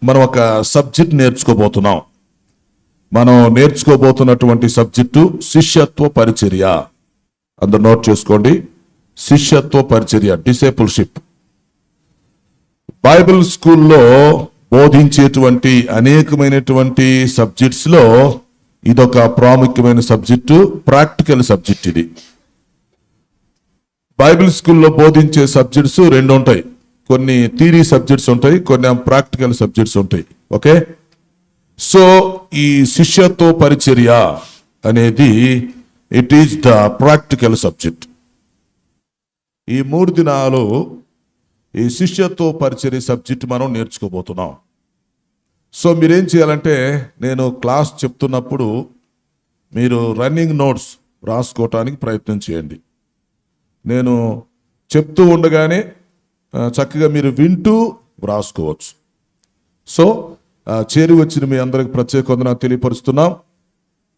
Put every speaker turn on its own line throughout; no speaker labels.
మనం ఒక సబ్జెక్ట్ నేర్చుకోబోతున్నాం. మనం నేర్చుకోబోతున్నటువంటి సబ్జెక్టు శిష్యత్వ పరిచర్య. అందరూ నోట్ చేసుకోండి. శిష్యత్వ పరిచర్య, డిసేపుల్షిప్. బైబిల్ స్కూల్లో బోధించేటువంటి అనేకమైనటువంటి సబ్జెక్ట్స్ లో ఇదొక ప్రాముఖ్యమైన సబ్జెక్టు, ప్రాక్టికల్ సబ్జెక్ట్. ఇది బైబిల్ స్కూల్లో బోధించే సబ్జెక్ట్స్ రెండు ఉంటాయి. కొన్ని థియరీ సబ్జెక్ట్స్ ఉంటాయి, కొన్ని ప్రాక్టికల్ సబ్జెక్ట్స్ ఉంటాయి. ఓకే, సో ఈ శిష్యత్వ పరిచర్య అనేది it is the practical subject. ఈ 3 దినాలు ఈ శిష్యత్వ పరిచర్య సబ్జెక్ట్ మనం నేర్చుకోబోతున్నాం. సో మీరేం చేయాలంటే, నేను క్లాస్ చెప్తున్నప్పుడు మీరు రన్నింగ్ నోట్స్ రాసుకోవటానికి ప్రయత్నం చేయండి. నేను చెప్తూ ఉండగానే చక్కగా మీరు వింటూ రాసుకోవచ్చు. సో చేరి వచ్చిన మీ అందరికి ప్రత్యేక వందనాలు తెలియపరుస్తున్నాం.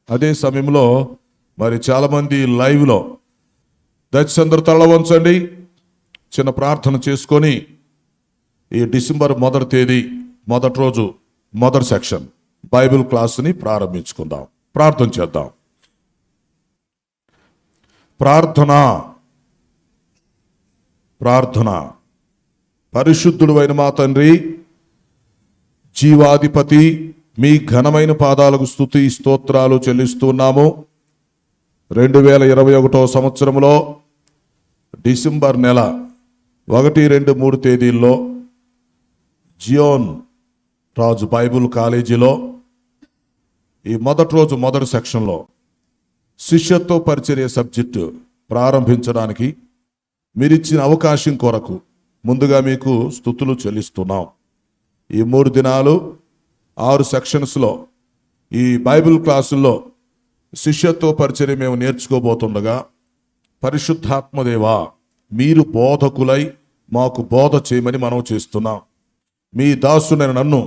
అదే సమయంలో మరి చాలామంది లైవ్లో దయచేసి అందరూ తల వంచండి, చిన్న ప్రార్థన చేసుకొని ఈ డిసెంబర్ 1వ తేదీ మొదటి రోజు మొదటి సెక్షన్ బైబిల్ క్లాస్ని ప్రారంభించుకుందాం. ప్రార్థన చేద్దాం. ప్రార్థన. పరిశుద్ధుడు అయిన మా తండ్రి, జీవాధిపతి, మీ ఘనమైన పాదాలకు స్తుతి స్తోత్రాలు చెల్లిస్తున్నాము. 2021 సంవత్సరంలో డిసెంబర్ నెల 1, 2, 3 తేదీల్లో జియోన్ రాజు బైబిల్ కాలేజీలో ఈ మొదటి రోజు మొదటి సెక్షన్లో శిష్యత్వ పరిచర్య సబ్జెక్టు ప్రారంభించడానికి మీరిచ్చిన అవకాశం కొరకు ముందుగా మీకు స్తుతులు చెల్లిస్తున్నాం. ఈ 3 దినాలు 6 సెక్షన్స్లో ఈ బైబిల్ క్లాసుల్లో శిష్యత్వ పరిచర్య మేము నేర్చుకోబోతుండగా, పరిశుద్ధాత్మదేవా మీరు బోధకులై మాకు బోధ చేయమని మనం చేస్తున్నాం. మీ దాసునైన నన్ను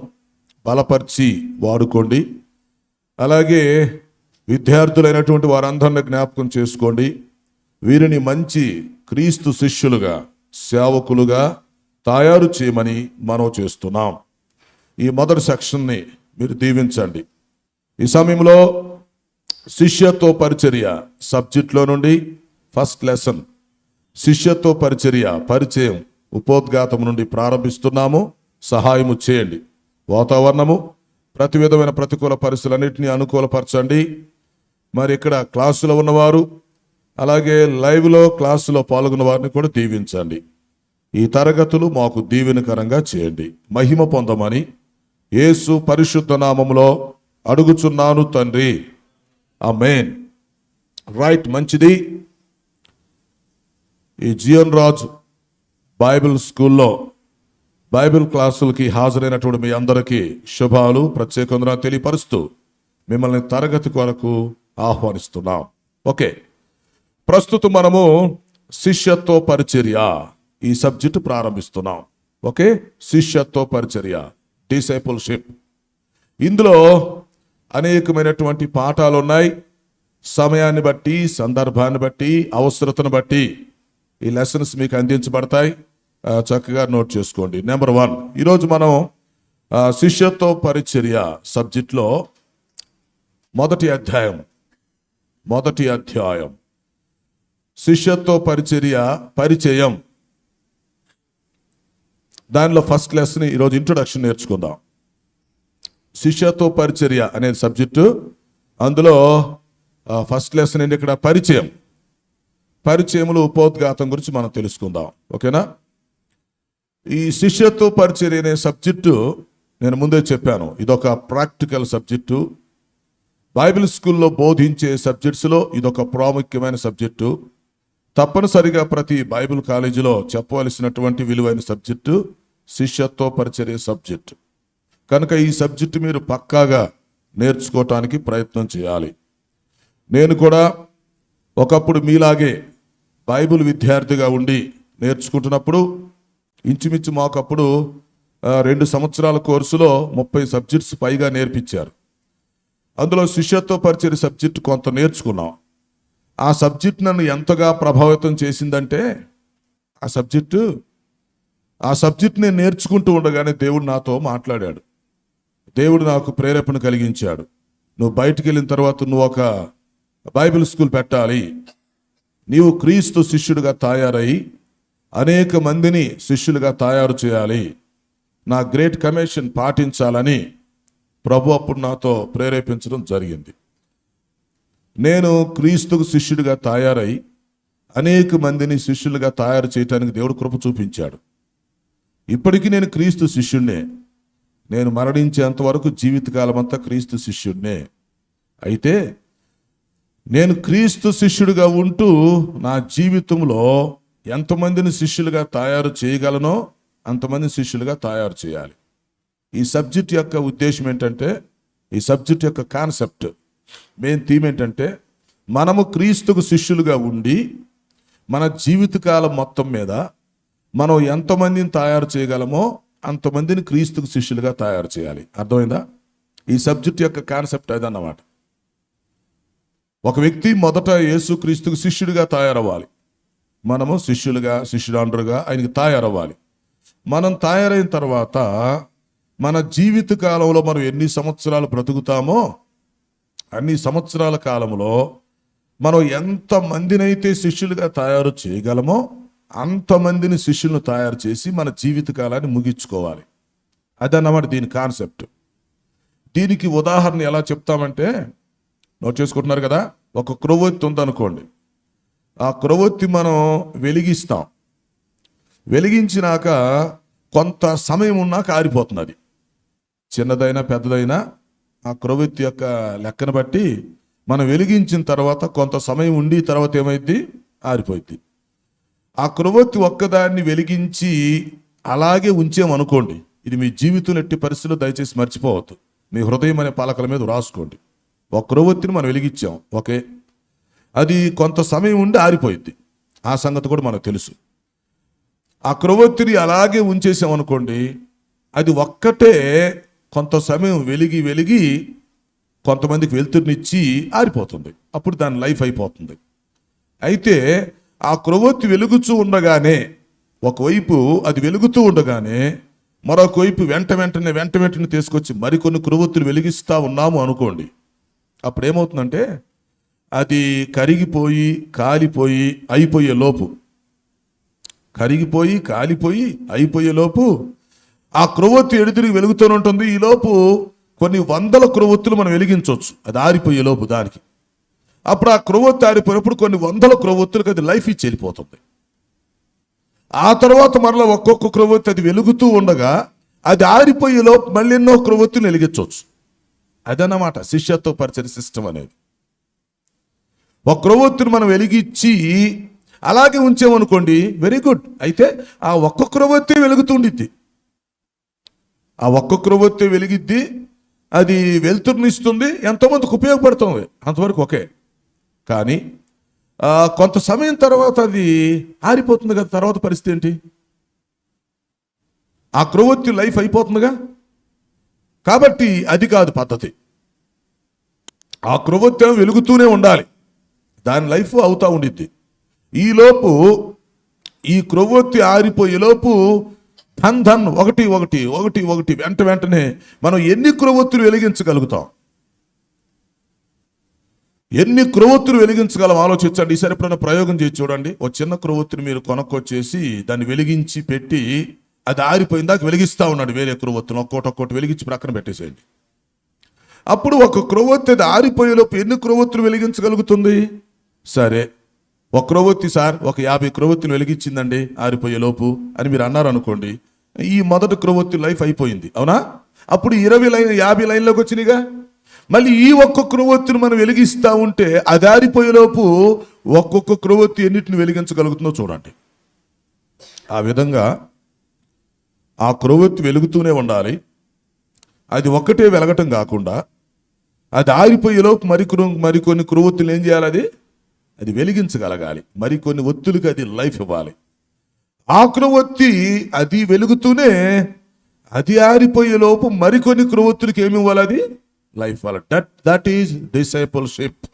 బలపరిచి వాడుకోండి. అలాగే విద్యార్థులైనటువంటి వారందరిని జ్ఞాపకం చేసుకోండి. వీరిని మంచి క్రీస్తు శిష్యులుగా, సేవకులుగా తయారు చేయమని మనం చేస్తున్నాం. ఈ మొదటి సెక్షన్ని మీరు దీవించండి. ఈ సమయంలో శిష్యత్వ పరిచర్య సబ్జెక్ట్లో నుండి ఫస్ట్ లెసన్ శిష్యత్వ పరిచర్య పరిచయం ఉపోద్ఘాతం నుండి ప్రారంభిస్తున్నాము. సహాయము చేయండి. వాతావరణము ప్రతి విధమైన ప్రతికూల పరిస్థితులన్నింటినీ అనుకూలపరచండి. మరి ఇక్కడ క్లాసులో ఉన్నవారు, అలాగే లైవ్లో క్లాసులో పాల్గొన్న వారిని కూడా దీవించండి. ఈ తరగతులు మాకు దీవెనకరంగా చేయండి. మహిమ పొందమని యేసు పరిశుద్ధ నామములో అడుగుచున్నాను తండ్రి, ఆమేన్. రైట్, మంచిది. ఈ జియోన్ రాజు బైబిల్ స్కూల్లో బైబిల్ క్లాసులకి హాజరైనటువంటి మీ అందరికీ శుభాలు, ప్రత్యేక వందనాలు తెలియపరుస్తూ మిమ్మల్ని తరగతి కొరకు ఆహ్వానిస్తున్నాం. ఓకే, ప్రస్తుతం మనము శిష్యత్వ పరిచర్య ఈ సబ్జెక్టు ప్రారంభిస్తున్నాం. ఓకే, శిష్యత్వ పరిచర్య, డిసైపుల్షిప్. ఇందులో అనేకమైనటువంటి పాఠాలు ఉన్నాయి. సమయాన్ని బట్టి, సందర్భాన్ని బట్టి, అవసరతను బట్టి ఈ లెసన్స్ మీకు అందించబడతాయి. చక్కగా నోట్ చేసుకోండి. నెంబర్ 1, ఈరోజు మనం శిష్యత్వ పరిచర్య సబ్జెక్ట్లో మొదటి అధ్యాయం శిష్యత్వ పరిచర్య పరిచయం. దానిలో ఫస్ట్ లెసన్ ఈరోజు ఇంట్రొడక్షన్ నేర్చుకుందాం. శిష్యత్వ పరిచర్య అనే సబ్జెక్టు, అందులో ఫస్ట్ లెసన్ ఏంటి? ఇక్కడ పరిచయములు ఉపోద్ఘాతం గురించి మనం తెలుసుకుందాం. ఓకేనా? ఈ శిష్యత్వ పరిచర్య అనే సబ్జెక్టు నేను ముందే చెప్పాను, ఇదొక ప్రాక్టికల్ సబ్జెక్టు. బైబిల్ స్కూల్లో బోధించే సబ్జెక్ట్స్లో ఇదొక ప్రాముఖ్యమైన సబ్జెక్టు. తప్పనిసరిగా ప్రతి బైబిల్ కాలేజీలో చెప్పవలసినటువంటి విలువైన సబ్జెక్టు శిష్యత్వ పరిచర్య సబ్జెక్టు. కనుక ఈ సబ్జెక్టు మీరు పక్కాగా నేర్చుకోవటానికి ప్రయత్నం చేయాలి. నేను కూడా ఒకప్పుడు మీలాగే బైబిల్ విద్యార్థిగా ఉండి నేర్చుకుంటున్నప్పుడు ఇంచుమించు మాకప్పుడు 2 సంవత్సరాల కోర్సులో 30 సబ్జెక్ట్స్ పైగా నేర్పించారు. అందులో శిష్యత్వ పరిచర్య సబ్జెక్టు కొంత నేర్చుకున్నాం. ఆ సబ్జెక్ట్ నన్ను ఎంతగా ప్రభావితం చేసిందంటే, ఆ సబ్జెక్ట్ నేను నేర్చుకుంటూ ఉండగానే దేవుడు నాతో మాట్లాడాడు. దేవుడు నాకు ప్రేరేపణ కలిగించాడు. నువ్వు బయటికి వెళ్ళిన తర్వాత నువ్వు ఒక బైబిల్ స్కూల్ పెట్టాలి, నీవు క్రీస్తు శిష్యుడిగా తయారై అనేక మందిని శిష్యులుగా తయారు చేయాలి, నా గ్రేట్ కమిషన్ పాటించాలని ప్రభు అప్పుడు నాతో ప్రేరేపించడం జరిగింది. నేను క్రీస్తుకు శిష్యుడిగా తయారై అనేక మందిని శిష్యులుగా తయారు చేయడానికి దేవుడు కృప చూపించాడు. ఇప్పటికీ నేను క్రీస్తు శిష్యుడినే. నేను మరణించేంత వరకు జీవితకాలం అంతా క్రీస్తు శిష్యుడినే. అయితే నేను క్రీస్తు శిష్యుడిగా ఉంటూ నా జీవితంలో ఎంతమందిని శిష్యులుగా తయారు చేయగలనో అంతమంది శిష్యులుగా తయారు చేయాలి. ఈ సబ్జెక్ట్ యొక్క ఉద్దేశం ఏంటంటే, ఈ సబ్జెక్ట్ యొక్క కాన్సెప్ట్ మెయిన్ థీమ్ ఏంటంటే, మనము క్రీస్తుకు శిష్యులుగా ఉండి మన జీవితకాలం మొత్తం మీద మనం ఎంతమందిని తయారు చేయగలమో అంతమందిని క్రీస్తుకు శిష్యులుగా తయారు చేయాలి. అర్థమైందా? ఈ సబ్జెక్ట్ యొక్క కాన్సెప్ట్ అదన్నమాట. ఒక వ్యక్తి మొదట యేసు క్రీస్తుకు శిష్యుడిగా తయారవ్వాలి. మనము శిష్యుడాండ్రుగా ఆయనకి తయారవ్వాలి. మనం తయారైన తర్వాత మన జీవిత కాలంలో మనం ఎన్ని సంవత్సరాలు బ్రతుకుతామో అన్ని సంవత్సరాల కాలంలో మనం ఎంత మందినైతే శిష్యులుగా తయారు చేయగలమో అంతమందిని శిష్యులను తయారు చేసి మన జీవిత కాలాన్ని ముగించుకోవాలి. అదన్నమాట దీని కాన్సెప్ట్. దీనికి ఉదాహరణ ఎలా చెప్తామంటే, నోట్ చేసుకుంటున్నారు కదా, ఒక క్రొవ్వొత్తి ఉందనుకోండి. ఆ క్రొవ్వొత్తి మనం వెలిగిస్తాం. వెలిగించినాక కొంత సమయం ఉన్నాక ఆరిపోతుంది. అది చిన్నదైనా పెద్దదైనా ఆ క్రొవ్వొత్తి యొక్క లెక్కను బట్టి మనం వెలిగించిన తర్వాత కొంత సమయం ఉండి తర్వాత ఏమైంది, ఆరిపోయింది. ఆ క్రొవ్వొత్తి ఒక్కదాన్ని వెలిగించి అలాగే ఉంచామనుకోండి, ఇది మీ జీవితంలో ఎట్టి పరిస్థితుల్లో దయచేసి మర్చిపోవద్దు. మీ హృదయం అనే పలకల మీద రాసుకోండి. ఒక క్రొవ్వొత్తిని మనం వెలిగించాం, ఓకే, అది కొంత సమయం ఉండి ఆరిపోయింది. ఆ సంగతి కూడా మనకు తెలుసు. ఆ క్రొవ్వొత్తిని అలాగే ఉంచేసాం అనుకోండి, అది ఒక్కటే కొంత సమయం వెలిగి కొంతమందికి వెలుతురునిచ్చి ఆరిపోతుంది. అప్పుడు దాని లైఫ్ అయిపోతుంది. అయితే ఆ క్రొవ్వొత్తి వెలుగుతూ ఉండగానే, ఒకవైపు అది వెలుగుతూ ఉండగానే మరొక వైపు వెంట వెంటనే తీసుకొచ్చి మరికొన్ని క్రొవ్వొత్తులు వెలిగిస్తూ ఉన్నాము అనుకోండి, అప్పుడు ఏమవుతుందంటే అది కరిగిపోయి కాలిపోయి అయిపోయే లోపు ఆ క్రొవ్వొత్తి ఎడుతిరిగి వెలుగుతూనే ఉంటుంది. ఈ లోపు కొన్ని వందల క్రొవ్వొత్తులు మనం వెలిగించవచ్చు, అది ఆరిపోయే లోపు దానికి. అప్పుడు ఆ క్రొవ్వొత్తి ఆరిపోయినప్పుడు కొన్ని వందల క్రొవ్వొత్తులకు అది లైఫ్ ఇచ్చి వెళ్ళిపోతుంది. ఆ తర్వాత మరలా ఒక్కొక్క క్రొవ్వొత్తి అది వెలుగుతూ ఉండగా అది ఆరిపోయే లోపు మళ్ళీ ఎన్నో క్రొవ్వొత్తులు వెలిగించవచ్చు. అదన్నమాట శిష్యత్వ పరిచర్య సిస్టమ్ అనేది. ఒక క్రొవ్వొత్తిని మనం వెలిగించి అలాగే ఉంచామనుకోండి, వెరీ గుడ్. అయితే ఆ ఒక్క క్రొవ్వొత్తి వెలుగుతుండిద్ది, ఆ ఒక్క క్రొవ్వొత్తి వెలిగిద్ది, అది వెలుతురునిస్తుంది, ఎంతోమందికి ఉపయోగపడుతుంది, అంతవరకు ఓకే. కానీ కొంత సమయం తర్వాత అది ఆరిపోతుంది కదా, తర్వాత పరిస్థితి ఏంటి? ఆ క్రొవ్వొత్తి లైఫ్ అయిపోతుందిగా. కాబట్టి అది కాదు పద్ధతి. ఆ క్రొవ్వొత్తి వెలుగుతూనే ఉండాలి, దాని లైఫ్ అవుతా ఉండిద్ది. ఈలోపు ఈ క్రొవ్వొత్తి ఆరిపోయే లోపు ధన్ ఒకటి వెంటనే మనం ఎన్ని క్రొవ్వొత్తులు వెలిగించగలుగుతాం, ఎన్ని క్రొవ్వొత్తులు వెలిగించగలం ఆలోచించండి. ఈసారి ఎప్పుడైనా ప్రయోగం చేసి చూడండి. ఒక చిన్న క్రొవ్వొత్తిని మీరు కొనుక్కొచ్చేసి దాన్ని వెలిగించి పెట్టి అది ఆరిపోయిందాక వెలిగిస్తూ ఉన్నాడు. వేరే క్రొవ్వొత్తును ఒక్కోటి వెలిగించి ప్రక్కన పెట్టేసేయండి. అప్పుడు ఒక క్రొవ్వొత్తి అది ఆరిపోయేలోపు ఎన్ని క్రొవ్వొత్తులు వెలిగించగలుగుతుంది? సరే, ఒక క్రొవ్వొత్తి సార్ ఒక 50 క్రొవ్వొత్తులు వెలిగించిందండి ఆరిపోయే లోపు అని మీరు అన్నారు అనుకోండి, ఈ మొదటి క్రొవ్వొత్తి లైఫ్ అయిపోయింది, అవునా? అప్పుడు 50 లైన్లోకి వచ్చినాయిగా. మళ్ళీ ఈ ఒక్క క్రొవ్వొత్తిని మనం వెలిగిస్తూ ఉంటే అది ఆరిపోయేలోపు ఒక్కొక్క క్రొవ్వొత్తి ఎన్నిటిని వెలిగించగలుగుతుందో చూడండి. ఆ విధంగా ఆ క్రొవ్వొత్తి వెలుగుతూనే ఉండాలి. అది ఒక్కటే వెలగటం కాకుండా అది ఆరిపోయేలోపు మరికొన్ని క్రొవ్వొత్తులు ఏం చేయాలి, అది వెలిగించగలగాలి. మరికొన్ని ఒత్తులకి అది లైఫ్ ఇవ్వాలి. ఆ క్రొవ్వొత్తి అది వెలుగుతూనే అది ఆరిపోయే లోపు మరికొన్ని క్రొవ్వొత్తులకి ఏమి ఇవ్వాలి, అది లైఫ్ ఇవ్వాలి. That is discipleship.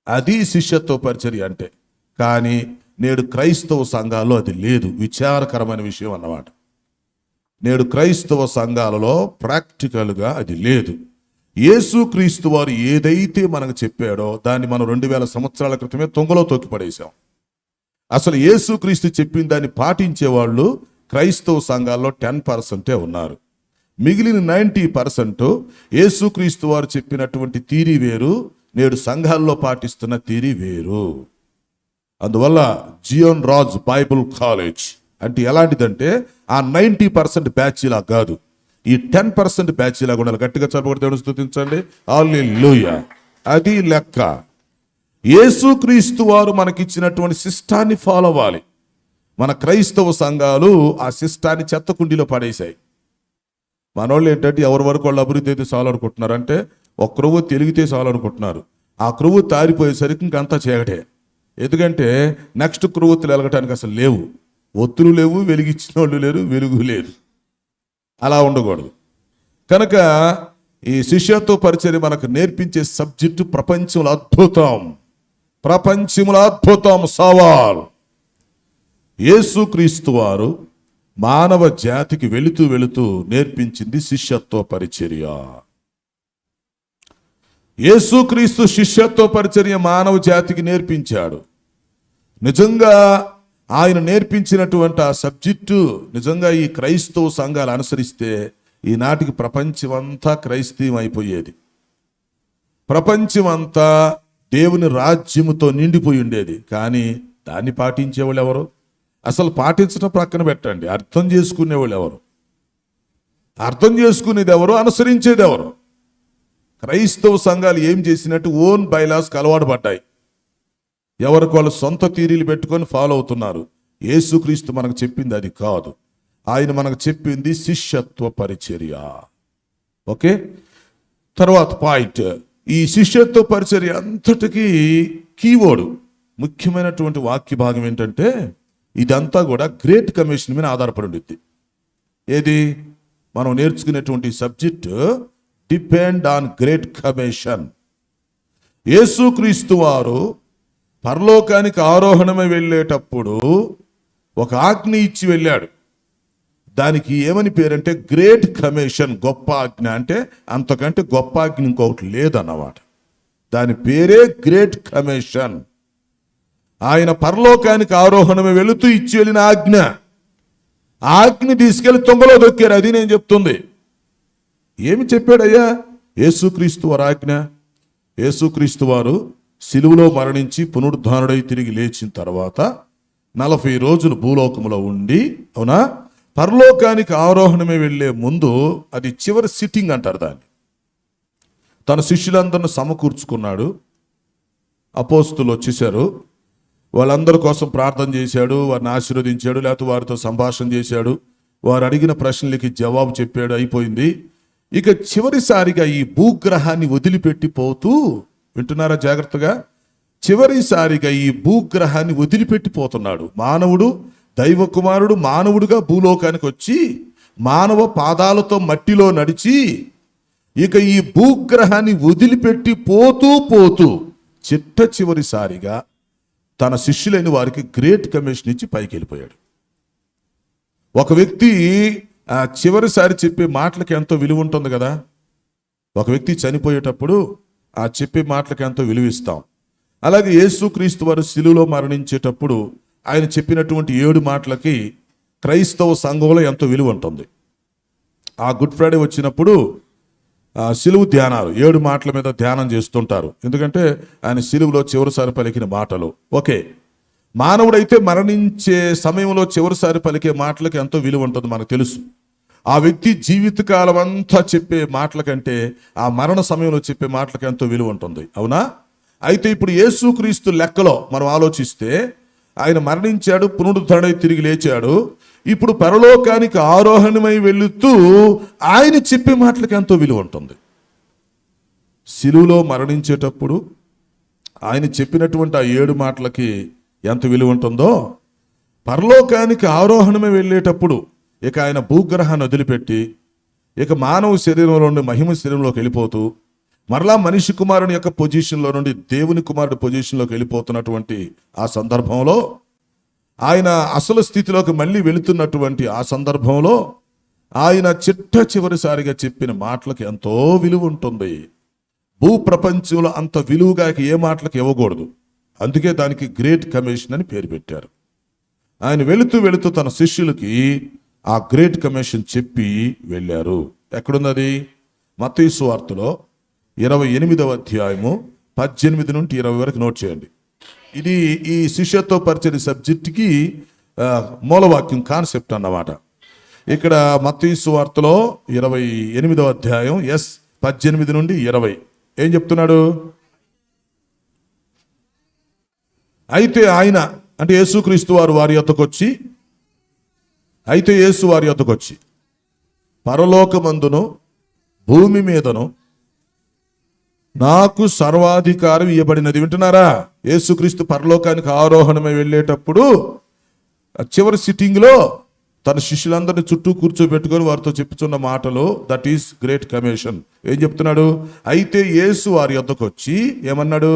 అది శిష్యత్వ పరిచర్య అంటే. కానీ నేడు క్రైస్తవ సంఘాల్లో అది లేదు. విచారకరమైన విషయం అన్నమాట. నేడు క్రైస్తవ సంఘాలలో ప్రాక్టికల్గా అది లేదు. యేసుక్రీస్తు వారు ఏదైతే మనకు చెప్పాడో దాన్ని మనం 2000 సంవత్సరాల క్రితమే తొంగలో తొక్కిపడేశాం. అసలు యేసుక్రీస్తు చెప్పిన దాన్ని పాటించే వాళ్ళు క్రైస్తవ సంఘాల్లో 10% ఉన్నారు. మిగిలిన 90% యేసుక్రీస్తు వారు చెప్పినటువంటి తీరి వేరు, నేడు సంఘాల్లో పాటిస్తున్న తీరి వేరు. అందువల్ల జియోన్ రాజ్ బైబుల్ కాలేజ్ అంటే ఎలాంటిదంటే ఆ 90% బ్యాచ్ ఇలా కాదు, ఈ 10% బ్యాచ్ ఇలా ఉండాలి. గట్టిగా చదవబడి దేవుని స్తుతించండి. హల్లెలూయా. అది లెక్క. యేసుక్రీస్తు వారు మనకిచ్చినటువంటి సిస్టాన్ని ఫాలో అవ్వాలి. మన క్రైస్తవ సంఘాలు ఆ సిస్టాన్ని చెత్త కుండీలో పడేశాయి. మనోళ్ళు ఏంటంటే ఎవరి వరకు వాళ్ళు అభివృద్ధి అయితే చాలు అనుకుంటున్నారు. అంటే ఒక క్రొవ్వు తెలిగితే చాలు అనుకుంటున్నారు. ఆ క్రొవ్వు తారిపోయేసరికి ఇంకంతా చీకటే. ఎందుకంటే నెక్స్ట్ క్రొవ్వుతులు వెలగటానికి అసలు లేవు, ఒత్తులు లేవు, వెలిగించిన వాళ్ళు లేరు, వెలుగు లేదు. అలా ఉండకూడదు. కనుక ఈ శిష్యత్వ పరిచర్య మనకు నేర్పించే సబ్జెక్టు ప్రపంచంలో అద్భుతం సవాల్. యేసుక్రీస్తు వారు మానవ జాతికి వెళుతూ నేర్పించింది శిష్యత్వ పరిచర్య. యేసుక్రీస్తు శిష్యత్వ పరిచర్య మానవ జాతికి నేర్పించాడు. నిజంగా ఆయన నేర్పించినటువంటి ఆ సబ్జెక్టు నిజంగా ఈ క్రైస్తవ సంఘాలు అనుసరిస్తే ఈనాటికి ప్రపంచమంతా క్రైస్తవం అయిపోయేది. ప్రపంచమంతా దేవుని రాజ్యముతో నిండిపోయి ఉండేది. కానీ దాన్ని పాటించేవాళ్ళు ఎవరు? అసలు పాటించడం ప్రక్కన పెట్టండి, అర్థం చేసుకునేవాళ్ళు ఎవరు? అర్థం చేసుకునేది ఎవరు? అనుసరించేది ఎవరు? క్రైస్తవ సంఘాలు ఏం చేసినట్టు ఓన్ బైలాస్కి అలవాటు పడ్డాయి. ఎవరికి వాళ్ళు సొంత తీరీలు పెట్టుకొని ఫాలో అవుతున్నారు. యేసుక్రీస్తు మనకు చెప్పింది అది కాదు. ఆయన మనకు చెప్పింది శిష్యత్వ పరిచర్య. ఓకే, తర్వాత పాయింట్, ఈ శిష్యత్వ పరిచర్య అంతటికీ కీవర్డ్, ముఖ్యమైనటువంటి వాక్య భాగం ఏంటంటే ఇదంతా కూడా గ్రేట్ కమిషన్ మీద ఆధారపడి ఉంటుంది. ఏది మనం నేర్చుకునేటువంటి subject depend on great commission. యేసుక్రీస్తు వారు పరలోకానికి ఆరోహణమై వెళ్ళేటప్పుడు ఒక ఆజ్ఞ ఇచ్చి వెళ్ళాడు. దానికి ఏమని పేరంటే గ్రేట్ కమిషన్, గొప్ప ఆజ్ఞ. అంటే అంతకంటే గొప్ప ఆజ్ఞ ఇంకొకటి లేదన్నమాట. దాని పేరే గ్రేట్ కమిషన్. ఆయన పరలోకానికి ఆరోహణమై వెళుతూ ఇచ్చి వెళ్ళిన ఆజ్ఞ. ఆజ్ఞ తీసుకెళ్లి తొంగలో దొక్కారు. అది నేను చెప్తుంది. ఏమి చెప్పాడయ్యా యేసుక్రీస్తు వారు ఆజ్ఞ? యేసుక్రీస్తు వారు సిలువలో మరణించి పునరుద్ధానుడై తిరిగి లేచిన తర్వాత 40 రోజులు భూలోకములో ఉండి, అవునా, పరలోకానికి ఆరోహణమే వెళ్లే ముందు, అది చివరి సిట్టింగ్ అంటారు దాన్ని, తన శిష్యులందరిని సమకూర్చుకున్నాడు. అపోస్తులు వచ్చేసారు. వాళ్ళందరి కోసం ప్రార్థన చేశాడు, వారిని ఆశీర్వదించాడు, లేకపోతే వారితో సంభాషణ చేశాడు, వారు అడిగిన ప్రశ్నలకి జవాబు చెప్పాడు, అయిపోయింది. ఇక చివరిసారిగా ఈ భూగ్రహాన్ని వదిలిపెట్టి పోతూ, వింటున్నారా జాగ్రత్తగా, చివరిసారిగా ఈ భూగ్రహాన్ని వదిలిపెట్టి పోతున్నాడు. మానవుడు, దైవ కుమారుడు మానవుడుగా భూలోకానికి వచ్చి మానవ పాదాలతో మట్టిలో నడిచి ఇక ఈ భూగ్రహాన్ని వదిలిపెట్టి పోతూ చిట్ట చివరిసారిగా తన శిష్యులైన వారికి గ్రేట్ కమిషన్ ఇచ్చి పైకి వెళ్ళిపోయాడు. ఒక వ్యక్తి చివరిసారి చెప్పే మాటలకి ఎంతో విలువ ఉంటుంది కదా. ఒక వ్యక్తి చనిపోయేటప్పుడు ఆ చెప్పే మాటలకి ఎంతో విలువిస్తాం. అలాగే యేసుక్రీస్తు వారు శిలువలో మరణించేటప్పుడు ఆయన చెప్పినటువంటి 7 మాటలకి క్రైస్తవ సంఘంలో ఎంతో విలువ ఉంటుంది. ఆ గుడ్ ఫ్రైడే వచ్చినప్పుడు శిలువ ధ్యానాలు 7 మాటల మీద ధ్యానం చేస్తుంటారు. ఎందుకంటే ఆయన శిలువలో చివరిసారి పలికిన మాటలు. ఓకే, మానవుడైతే మరణించే సమయంలో చివరిసారి పలికే మాటలకి ఎంతో విలువ ఉంటుంది, మనకు తెలుసు. ఆ వ్యక్తి జీవితకాలం అంతా చెప్పే మాటల కంటే ఆ మరణ సమయంలో చెప్పే మాటలకి ఎంతో విలువ ఉంటుంది, అవునా? అయితే ఇప్పుడు యేసుక్రీస్తు లెక్కలో మనం ఆలోచిస్తే ఆయన మరణించాడు, పునరుద్ధరణై తిరిగి లేచాడు. ఇప్పుడు పరలోకానికి ఆరోహణమై వెళుతూ ఆయన చెప్పే మాటలకి ఎంతో విలువ ఉంటుంది. శిలువలో మరణించేటప్పుడు ఆయన చెప్పినటువంటి ఆ 7 మాటలకి ఎంత విలువ ఉంటుందో, పరలోకానికి ఆరోహణమై వెళ్ళేటప్పుడు ఇక ఆయన భూగ్రహాన్ని వదిలిపెట్టి ఇక మానవ శరీరంలో నుండి మహిమ శరీరంలోకి వెళ్ళిపోతూ మరలా మనిషి కుమారుని యొక్క పొజిషన్లో నుండి దేవుని కుమారుడి పొజిషన్లోకి వెళ్ళిపోతున్నటువంటి ఆ సందర్భంలో, ఆయన అసలు స్థితిలోకి మళ్ళీ వెళుతున్నటువంటి ఆ సందర్భంలో ఆయన చివరిసారిగా చెప్పిన మాటలకు ఎంతో విలువ ఉంటుంది. భూ ప్రపంచంలో అంత విలువగా ఏ మాటలకు ఇవ్వకూడదు. అందుకే దానికి గ్రేట్ కమిషన్ అని పేరు పెట్టారు. ఆయన వెళుతూ తన శిష్యులకి ఆ గ్రేట్ కమిషన్ చెప్పి వెళ్ళారు. ఎక్కడున్నది? మత్తయి సువార్తలో 28వ అధ్యాయము 18 నుండి 20 వరకు నోట్ చేయండి. ఇది ఈ శిష్యత్వ పరిచర్య సబ్జెక్ట్కి మూలవాక్యం, కాన్సెప్ట్ అన్నమాట. ఇక్కడ మత్తయి సువార్తలో 28వ అధ్యాయం 18 నుండి 20 ఏం చెప్తున్నాడు? అయితే ఆయన అంటే యేసుక్రీస్తు వారి యొద్దకు వచ్చి పరలోకమందును భూమి మీదను నాకు సర్వాధికారం ఇవ్వబడినది. వింటున్నారా? యేసుక్రీస్తు పరలోకానికి ఆరోహణమై వెళ్ళేటప్పుడు చివరి సిట్టింగ్లో తన శిష్యులందరినీ చుట్టూ కూర్చోబెట్టుకొని వారితో చెప్పుచున్న మాటలు, దట్ ఈస్ గ్రేట్ కమిషన్. ఏం చెప్తున్నాడు? అయితే యేసు వారి యొద్దకు వచ్చి ఏమన్నాడు?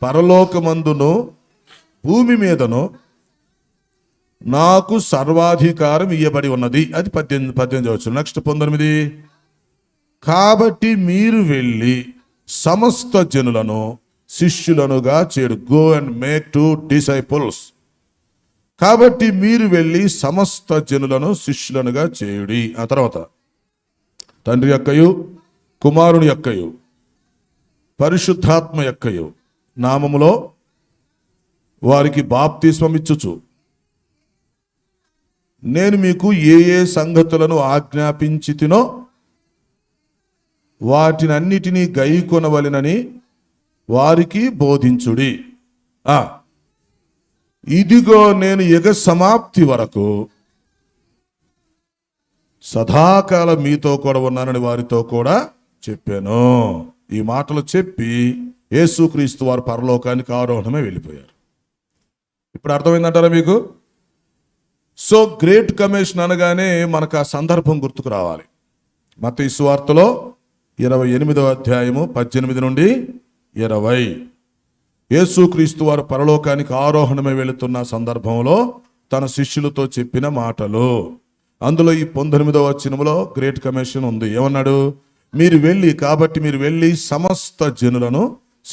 పరలోకమందును భూమి మీదను నాకు సర్వాధికారం ఇయ్యబడి ఉన్నది. అది 18 వచ్చు. నెక్స్ట్ 19. కాబట్టి మీరు వెళ్ళి సమస్త జనులను శిష్యులనుగా చేడు. Go and make to disciples. కాబట్టి మీరు వెళ్ళి సమస్త జనులను శిష్యులనుగా చేయుడి. ఆ తర్వాత తండ్రి యొక్కయు కుమారుని యొక్కయు పరిశుద్ధాత్మ యొక్కయు నామములో వారికి బాప్తిస్మం ఇచ్చుచు నేను మీకు ఏ సంగతులను ఆజ్ఞాపించితినో వాటినన్నిటినీ గైకొనవలెనని వారికి బోధించుడి. ఇదిగో నేను యుగ సమాప్తి వరకు సదాకాలం మీతో కూడా ఉన్నానని వారితో కూడా చెప్పాను. ఈ మాటలు చెప్పి యేసుక్రీస్తు వారు పరలోకానికి ఆరోహణమే వెళ్ళిపోయారు. ఇప్పుడు అర్థమైందంటారా మీకు? సో గ్రేట్ కమిషన్ అనగానే మనకు ఆ సందర్భం గుర్తుకు రావాలి. మత్తయి సువార్తలో 28వ అధ్యాయము 18 నుండి 20 యేసుక్రీస్తు వారు పరలోకానికి ఆరోహణమై వెళుతున్న సందర్భంలో తన శిష్యులతో చెప్పిన మాటలు. అందులో ఈ 19వ వచనములో గ్రేట్ కమిషన్ ఉంది. ఏమన్నాడు? మీరు వెళ్ళి సమస్త జనులను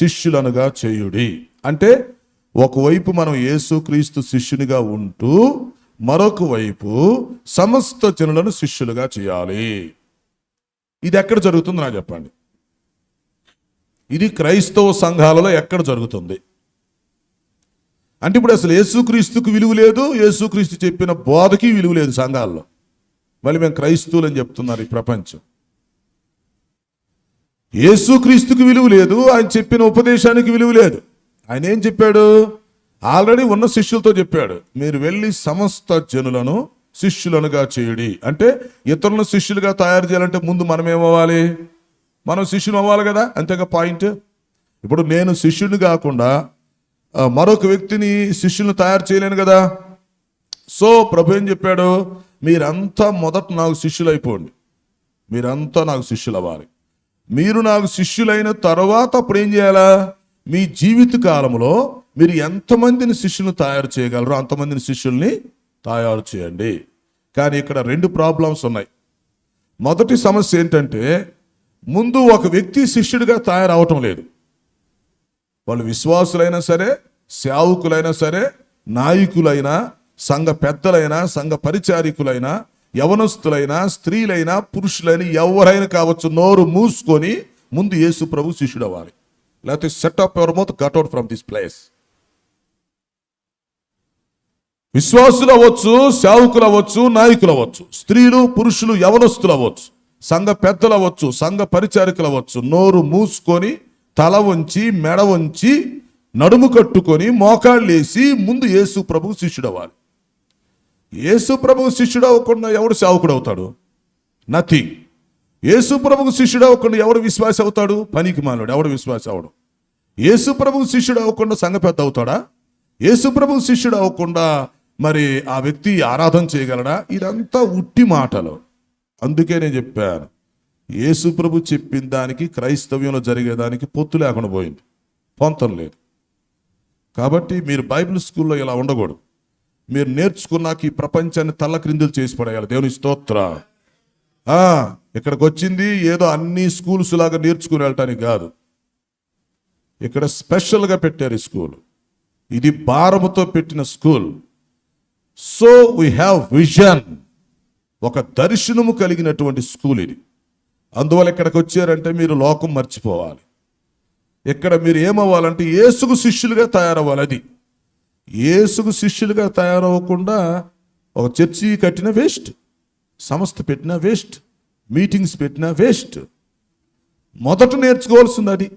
శిష్యులనుగా చేయుడి. అంటే ఒకవైపు మనం యేసుక్రీస్తు శిష్యునిగా ఉంటూ మరొక వైపు సమస్త జనులను శిష్యులుగా చేయాలి. ఇది ఎక్కడ జరుగుతుంది నాకు చెప్పండి. ఇది క్రైస్తవ సంఘాలలో ఎక్కడ జరుగుతుంది అంటే ఇప్పుడు అసలు యేసుక్రీస్తుకు విలువ లేదు, యేసుక్రీస్తు చెప్పిన బోధకి విలువ లేదు సంఘాల్లో. మళ్ళీ మేము క్రైస్తవులు అని చెప్తున్నారు ఈ ప్రపంచం. యేసుక్రీస్తుకు విలువ లేదు, ఆయన చెప్పిన ఉపదేశానికి విలువ లేదు. ఆయన ఏం చెప్పాడు? ఆల్రెడీ ఉన్న శిష్యులతో చెప్పాడు, మీరు వెళ్ళి సమస్త జనులను శిష్యులనుగా చేయుడి. అంటే ఇతరులను శిష్యులుగా తయారు చేయాలంటే ముందు మనం ఏమవ్వాలి? మనం శిష్యులు అవ్వాలి కదా, అంతేగా పాయింట్. ఇప్పుడు నేను శిష్యుని కాకుండా మరొక వ్యక్తిని శిష్యులను తయారు చేయలేను కదా. సో ప్రభు ఏం చెప్పాడు? మీరంతా మొదట నాకు శిష్యులు అయిపోండి, మీరంతా నాకు శిష్యులు అవ్వాలి. మీరు నాకు శిష్యులైన తర్వాత అప్పుడు ఏం చేయాలా? మీ జీవిత కాలంలో మీరు ఎంతమందిని శిష్యులను తయారు చేయగలరో అంతమందిని శిష్యుల్ని తయారు చేయండి. కానీ ఇక్కడ 2 ప్రాబ్లమ్స్ ఉన్నాయి. మొదటి సమస్య ఏంటంటే ముందు ఒక వ్యక్తి శిష్యుడిగా తయారవటం లేదు. వాళ్ళు విశ్వాసులైనా సరే, సేవకులైనా సరే, నాయకులైనా, సంఘ పెద్దలైనా, సంఘ పరిచారికులైనా, యవనస్తులైనా, స్త్రీలైనా, పురుషులైనా, ఎవరైనా కావచ్చు, నోరు మూసుకొని ముందు యేసు ప్రభు శిష్యుడు అవ్వాలి. లేకపోతే set up your mouth, get out from this place. విశ్వాసులు అవ్వచ్చు, సేవకులు అవ్వచ్చు, నాయకులు అవ్వచ్చు, స్త్రీలు పురుషులు యవనస్తులు అవ్వచ్చు, సంఘ పెద్దలు అవ్వచ్చు, సంఘ పరిచారికులు అవ్వచ్చు, నోరు మూసుకొని తల వంచి మెడ వంచి నడుము కట్టుకొని మోకాళ్ళు వేసి ముందు యేసు ప్రభువు శిష్యుడు అవ్వాలి. యేసు ప్రభువు శిష్యుడు అవ్వకుండా ఎవడు సేవకుడు అవుతాడు? నథింగ్. యేసు ప్రభువు శిష్యుడు అవ్వకుండా ఎవడు విశ్వాస అవుతాడు? పనికి మానవుడు. ఎవడు విశ్వాస అవడు? యేసు ప్రభువు శిష్యుడు అవ్వకుండా సంఘ పెద్ద అవుతాడా? యేసు ప్రభువు శిష్యుడు అవ్వకుండా మరి ఆ వ్యక్తి ఆరాధన చేయగలడా? ఇదంతా ఉట్టి మాటలు. అందుకే నేను చెప్పాను, యేసు ప్రభు చెప్పిన దానికి క్రైస్తవ్యంలో జరిగేదానికి పొత్తు లేకుండా పోయింది, పొంతం లేదు. కాబట్టి మీరు బైబిల్ స్కూల్లో ఇలా ఉండకూడదు. మీరు నేర్చుకున్నాక ఈ ప్రపంచాన్ని తల్ల క్రిందులు చేసి పడేయాలి. దేవుని స్తోత్ర. ఇక్కడికి వచ్చింది ఏదో అన్ని స్కూల్స్ లాగా నేర్చుకుని వెళ్ళటానికి కాదు. ఇక్కడ స్పెషల్గా పెట్టారు ఈ స్కూల్. ఇది భారముతో పెట్టిన school. So we have vision, ఒక దర్శనము కలిగినటువంటి స్కూల్ ఇది. అందువల్ల ఇక్కడికి వచ్చారంటే మీరు లోకం మర్చిపోవాలి. ఇక్కడ మీరు ఏమవ్వాలంటే యేసుకు శిష్యులుగా తయారవ్వాలి. అది యేసుకు శిష్యులుగా తయారవ్వకుండా ఒక చర్చి కట్టిన వేస్ట్, సంస్థ పెట్టినా వేస్ట్, మీటింగ్స్ పెట్టినా వేస్ట్. మొదట నేర్చుకోవాల్సింది అది.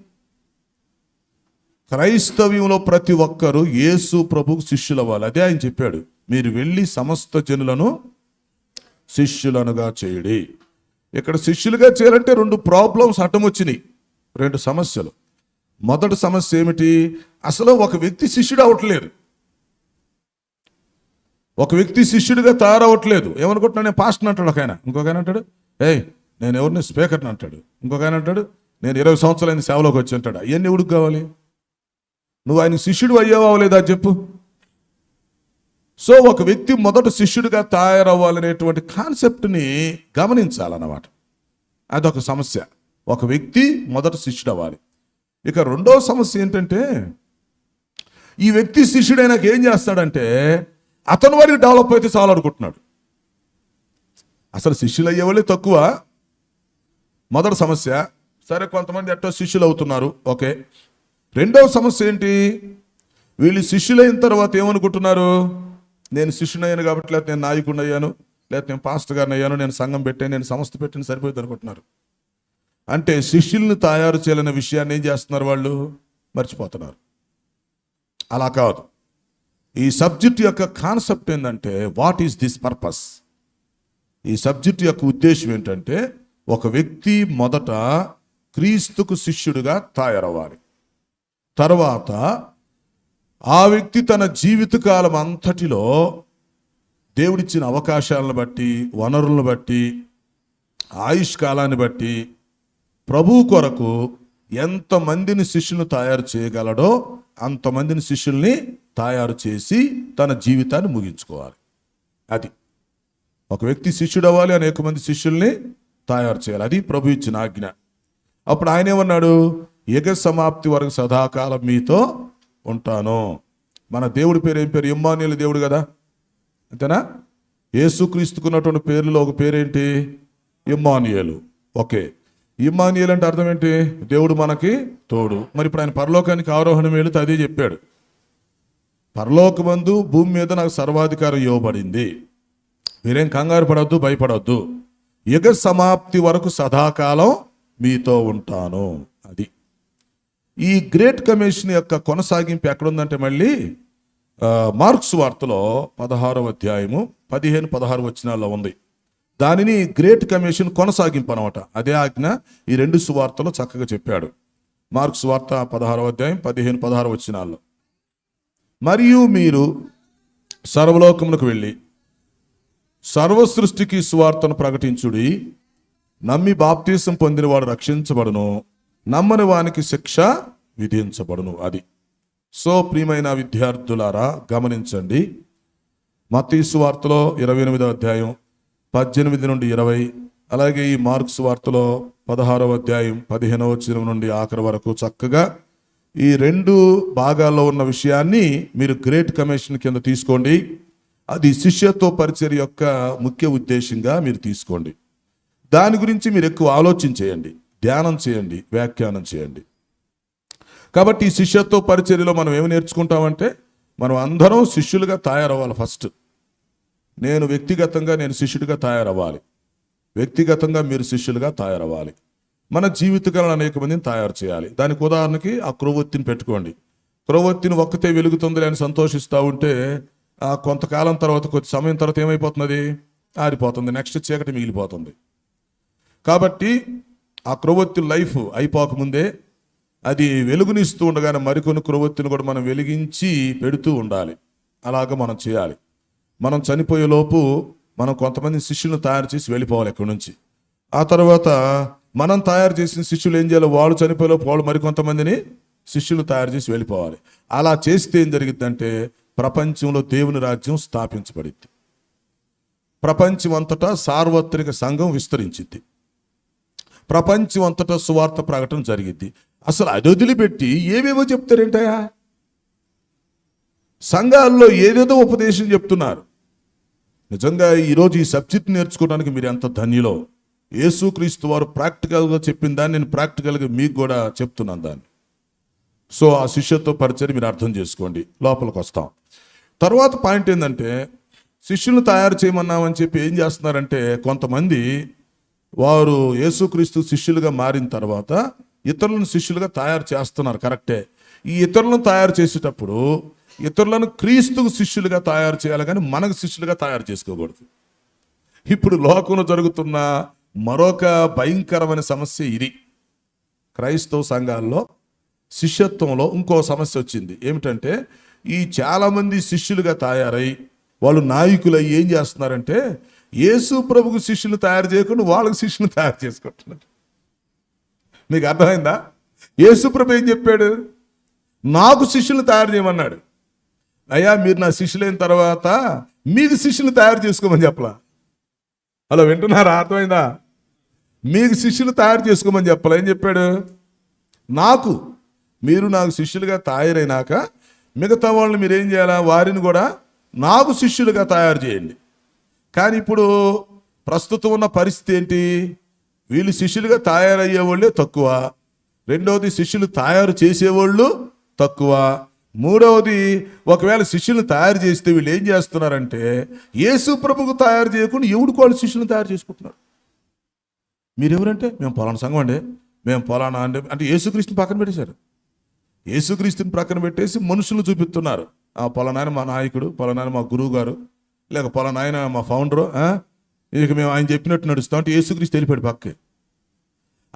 క్రైస్తవ్యంలో ప్రతి ఒక్కరూ యేసు ప్రభువుకు శిష్యులు అవ్వాలి. అదే ఆయన చెప్పాడు, మీరు వెళ్ళి సమస్త జనులను శిష్యులనుగా చేయుడి. ఇక్కడ శిష్యులుగా చేయాలంటే 2 ప్రాబ్లమ్స్ అడ్డం వచ్చినాయి, 2 సమస్యలు. మొదటి సమస్య ఏమిటి? అసలు ఒక వ్యక్తి శిష్యుడు అవ్వట్లేదు. ఒక వ్యక్తి శిష్యుడిగా తయారవ్వట్లేదు. ఏమనుకుంటున్నా, నేను పాస్టర్ అంటాడు ఒక ఆయన, ఇంకొక ఆయన అంటాడు నేను ఎవరిని స్పీకర్ని అంటాడు, ఇంకొక ఆయన అంటాడు నేను 20 సంవత్సరాలైన సేవలోకి వచ్చి అంటాడు. అవన్నీ ఎవడికి కావాలి? నువ్వు ఆయన శిష్యుడు అయ్యావా లేదా చెప్పు. సో ఒక వ్యక్తి మొదట శిష్యుడిగా తయారవ్వాలనేటువంటి కాన్సెప్ట్ని గమనించాలన్నమాట. అదొక సమస్య. ఒక వ్యక్తి మొదట శిష్యుడు అవ్వాలి. ఇక రెండవ సమస్య ఏంటంటే, ఈ వ్యక్తి శిష్యుడైనాక ఏం చేస్తాడంటే అతని వరకు డెవలప్ అయితే చాలు అనుకుంటున్నాడు. అసలు శిష్యులు అయ్యేవాళ్ళే తక్కువ. మొదటి సమస్య. సరే, కొంతమంది ఎట్టో శిష్యులు అవుతున్నారు, ఓకే. రెండవ సమస్య ఏంటి? వీళ్ళు శిష్యులైన తర్వాత ఏమనుకుంటున్నారు, నేను శిష్యునయ్యాను కాబట్టి, లేకపోతే నేను నాయకుడిని అయ్యాను, లేకపోతే నేను పాస్టర్ గారిని అయ్యాను, నేను సంఘం పెట్టాను, నేను సంస్థ పెట్టిన సరిపోయింది అనుకుంటున్నారు. అంటే శిష్యుల్ని తయారు చేయాలనే విషయాన్ని ఏం చేస్తున్నారు వాళ్ళు? మర్చిపోతున్నారు. అలా కాదు. ఈ సబ్జెక్ట్ యొక్క కాన్సెప్ట్ ఏంటంటే, వాట్ ఈస్ దిస్ పర్పస్? ఈ సబ్జెక్ట్ యొక్క ఉద్దేశం ఏంటంటే, ఒక వ్యక్తి మొదట క్రీస్తుకు శిష్యుడిగా తయారవ్వాలి. తర్వాత ఆ వ్యక్తి తన జీవితకాలం అంతటిలో దేవుడిచ్చిన అవకాశాలను బట్టి, వనరులను బట్టి, ఆయుష్ కాలాన్ని బట్టి ప్రభువు కొరకు ఎంతమందిని శిష్యులను తయారు చేయగలడో అంతమందిని శిష్యుల్ని తయారు చేసి తన జీవితాన్ని ముగించుకోవాలి. అది ఒక వ్యక్తి శిష్యుడు అవ్వాలి, అనేక మంది శిష్యుల్ని తయారు చేయాలి. అది ప్రభు ఇచ్చిన ఆజ్ఞ. అప్పుడు ఆయన ఏమన్నాడు? యుగ సమాప్తి వరకు సదాకాలం మీతో ఉంటాను. మన దేవుడి పేరు ఏం పేరు? ఇమ్మానుయేలు దేవుడు కదా, అంతేనా? యేసుక్రీస్తుకున్నటువంటి పేర్లలో ఒక పేరేంటి? ఇమ్మానుయేలు. ఓకే, ఇమ్మానుయేలు అంటే అర్థం ఏంటి? దేవుడు మనకి తోడు. మరి ఇప్పుడు ఆయన పరలోకానికి ఆరోహణం వెళితే అదే చెప్పాడు, పరలోకమందు భూమి మీద నాకు సర్వాధికారం ఇవ్వబడింది, మీరేం కంగారు పడవద్దు, భయపడవద్దు, యుగ సమాప్తి వరకు సదాకాలం మీతో ఉంటాను. అది ఈ గ్రేట్ కమిషన్ యొక్క కొనసాగింపు ఎక్కడుందంటే మళ్ళీ మార్క్స్ వార్తలో 16వ అధ్యాయము 15-16 వచనాల్లో ఉంది. దానిని గ్రేట్ కమిషన్ కొనసాగింపు అనమాట. అదే ఆజ్ఞ ఈ 2 సువార్తలో చక్కగా చెప్పాడు. మార్క్స్ వార్త 16వ అధ్యాయం 15-16 వచనాల్లో, మరియు మీరు సర్వలోకమునకు వెళ్ళి సర్వ సృష్టికి సువార్తను ప్రకటించుడి, నమ్మి బాప్తీసం పొందినవాడు రక్షించబడును, నమ్మని వానికి శిక్ష విధించబడును. అది. సో ప్రియమైన విద్యార్థులారా గమనించండి, మత్తయి సువార్తలో 28వ అధ్యాయం 18-20, అలాగే ఈ మార్క్స్ వార్తలో 16వ అధ్యాయం 15వ వచనం నుండి ఆఖరి వరకు చక్కగా ఈ 2 భాగాల్లో ఉన్న విషయాన్ని మీరు గ్రేట్ కమిషన్ కింద తీసుకోండి. అది శిష్యత్వ పరిచర్య యొక్క ముఖ్య ఉద్దేశంగా మీరు తీసుకోండి. దాని గురించి మీరు ఎక్కువ ఆలోచించేయండి, ధ్యానం చేయండి, వ్యాఖ్యానం చేయండి. కాబట్టి ఈ శిష్యత్వ పరిచర్యలో మనం ఏమి నేర్చుకుంటామంటే, మనం అందరం శిష్యులుగా తయారవ్వాలి. ఫస్ట్ నేను వ్యక్తిగతంగా నేను శిష్యుడిగా తయారవ్వాలి, వ్యక్తిగతంగా మీరు శిష్యులుగా తయారవ్వాలి. మన జీవితకాలను అనేక మందిని తయారు చేయాలి. దానికి ఉదాహరణకి ఆ క్రొవ్వొత్తిని పెట్టుకోండి. క్రొవ్వొత్తిని ఒక్కతే వెలుగుతుంది అని సంతోషిస్తూ ఉంటే కొంతకాలం తర్వాత, కొద్ది సమయం తర్వాత ఏమైపోతున్నది? ఆరిపోతుంది, నెక్స్ట్ చీకటి మిగిలిపోతుంది. కాబట్టి ఆ క్రొవ్వొత్తి లైఫ్ అయిపోకముందే అది వెలుగునిస్తూ ఉండగానే మరికొన్ని క్రొవ్వొత్తిని కూడా మనం వెలిగించి పెడుతూ ఉండాలి. అలాగ మనం చేయాలి. మనం చనిపోయే లోపు మనం కొంతమంది శిష్యులను తయారు చేసి వెళ్ళిపోవాలి ఎక్కడి నుంచి. ఆ తర్వాత మనం తయారు చేసిన శిష్యులు ఏం చేయాలి? వాళ్ళు చనిపోయే లోపు వాళ్ళు మరికొంతమందిని శిష్యులు తయారు చేసి వెళ్ళిపోవాలి. అలా చేస్తే ఏం జరిగిద్దంటే ప్రపంచంలో దేవుని రాజ్యం స్థాపించబడింది. ప్రపంచం అంతటా సార్వత్రిక సంఘం విస్తరించింది, ప్రపంచం అంతటా సువార్త ప్రకటన జరిగింది. అసలు అది వదిలిపెట్టి ఏవేవో చెప్తారేంటయా? సంఘాల్లో ఏదేదో ఉపదేశం చెప్తున్నారు. నిజంగా ఈరోజు ఈ సబ్జెక్ట్ నేర్చుకోవడానికి మీరు ఎంత ధన్యులో. యేసుక్రీస్తు వారు ప్రాక్టికల్గా చెప్పిన దాన్ని నేను ప్రాక్టికల్గా మీకు కూడా చెప్తున్నాను దాన్ని. సో ఆ శిష్యత్వ పరిచయం మీరు అర్థం చేసుకోండి. లోపలికి వస్తాం. తర్వాత పాయింట్ ఏంటంటే, శిష్యులను తయారు చేయమన్నామని చెప్పి ఏం చేస్తున్నారంటే, కొంతమంది వారు యేసుక్రీస్తు శిష్యులుగా మారిన తర్వాత ఇతరులను శిష్యులుగా తయారు చేస్తున్నారు. కరెక్టే. ఈ ఇతరులను తయారు చేసేటప్పుడు ఇతరులను క్రీస్తుకు శిష్యులుగా తయారు చేయాలి, కానీ మనకు శిష్యులుగా తయారు చేసుకోకూడదు. ఇప్పుడు లోకంలో జరుగుతున్న మరొక భయంకరమైన సమస్య ఇది. క్రైస్తవ సంఘాల్లో శిష్యత్వంలో ఇంకో సమస్య వచ్చింది. ఏమిటంటే, ఈ చాలామంది శిష్యులుగా తయారై వాళ్ళు నాయకులు అయ్యి ఏం చేస్తున్నారంటే, యేసు ప్రభుకు శిష్యులు తయారు చేయకుండా వాళ్ళకు శిష్యులు తయారు చేసుకుంటున్నారు. మీకు అర్థమైందా? యేసు ప్రభు ఏం చెప్పాడు? నాకు శిష్యులు తయారు చేయమన్నాడు. అయ్యా, మీరు నా శిష్యులైన తర్వాత మీకు శిష్యులు తయారు చేసుకోమని చెప్పలా. అలా వింటున్నారా? అర్థమైందా? మీకు శిష్యులు తయారు చేసుకోమని చెప్పాలా. ఏం చెప్పాడు? మీరు నాకు శిష్యులుగా తయారైనాక మిగతా వాళ్ళని మీరు ఏం చేయాలా? వారిని కూడా నాకు శిష్యులుగా తయారు చేయండి. కానీ ఇప్పుడు ప్రస్తుతం ఉన్న పరిస్థితి ఏంటి? వీళ్ళు శిష్యులుగా తయారయ్యేవాళ్ళే తక్కువ, రెండవది శిష్యులు తయారు చేసేవాళ్ళు తక్కువ, మూడవది ఒకవేళ శిష్యులను తయారు చేస్తే వీళ్ళు ఏం చేస్తున్నారంటే, యేసు ప్రభుకు తయారు చేయకుండా ఎవడికి వాళ్ళు శిష్యులను తయారు చేసుకుంటున్నారు. మీరెవరంటే, మేము పలానా సంఘం అండి, మేము పలానా అంటే యేసుక్రీస్తుని పక్కన పెట్టేశారు. యేసుక్రీస్తుని పక్కన పెట్టేసి మనుషులను చూపిస్తున్నారు. పలానాయన మా నాయకుడు, పలానాయన మా గురువు గారు, లేక పలానాయన మా ఫౌండరు, ఇక మేము ఆయన చెప్పినట్టు నడుస్తాం అంటే యేసుక్రీస్తు వెళ్ళిపోయాడు పక్కకి.